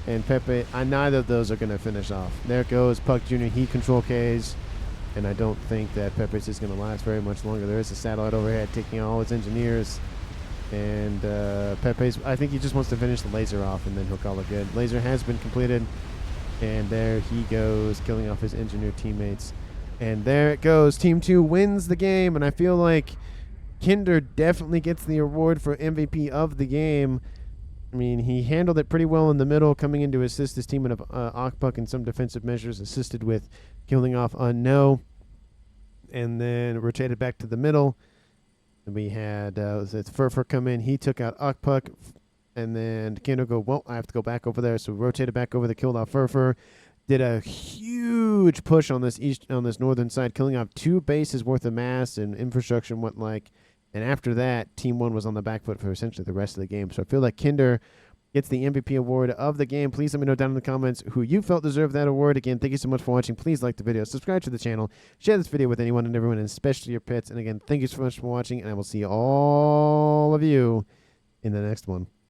and Pepe. Neither of those are going to finish off. There goes Puck Jr. He control Ks. And I don't think that Pepe's is going to last very much longer. There is a satellite overhead taking all his engineers. And Pepe's, I think he just wants to finish the laser off, and then he'll call it good. Laser has been completed. And there he goes, killing off his engineer teammates. And there it goes. Team 2 wins the game. And I feel like Kinder definitely gets the award for MVP of the game. I mean, he handled it pretty well in the middle, coming in to assist his team of Okpuck in some defensive measures, assisted with killing off Unknown, and then rotated back to the middle. And we had Furfur come in. He took out Okpuck, and then Kinder go, well, I have to go back over there. So rotated back over the killed off Furfur. Did a huge push on this northern side, killing off 2 bases worth of mass and infrastructure and whatnot. And after that, Team 1 was on the back foot for essentially the rest of the game. So I feel like Kinder gets the MVP award of the game. Please let me know down in the comments who you felt deserved that award. Again, thank you so much for watching. Please like the video, subscribe to the channel, share this video with anyone and everyone, and especially your pets. And again, thank you so much for watching, and I will see all of you in the next one.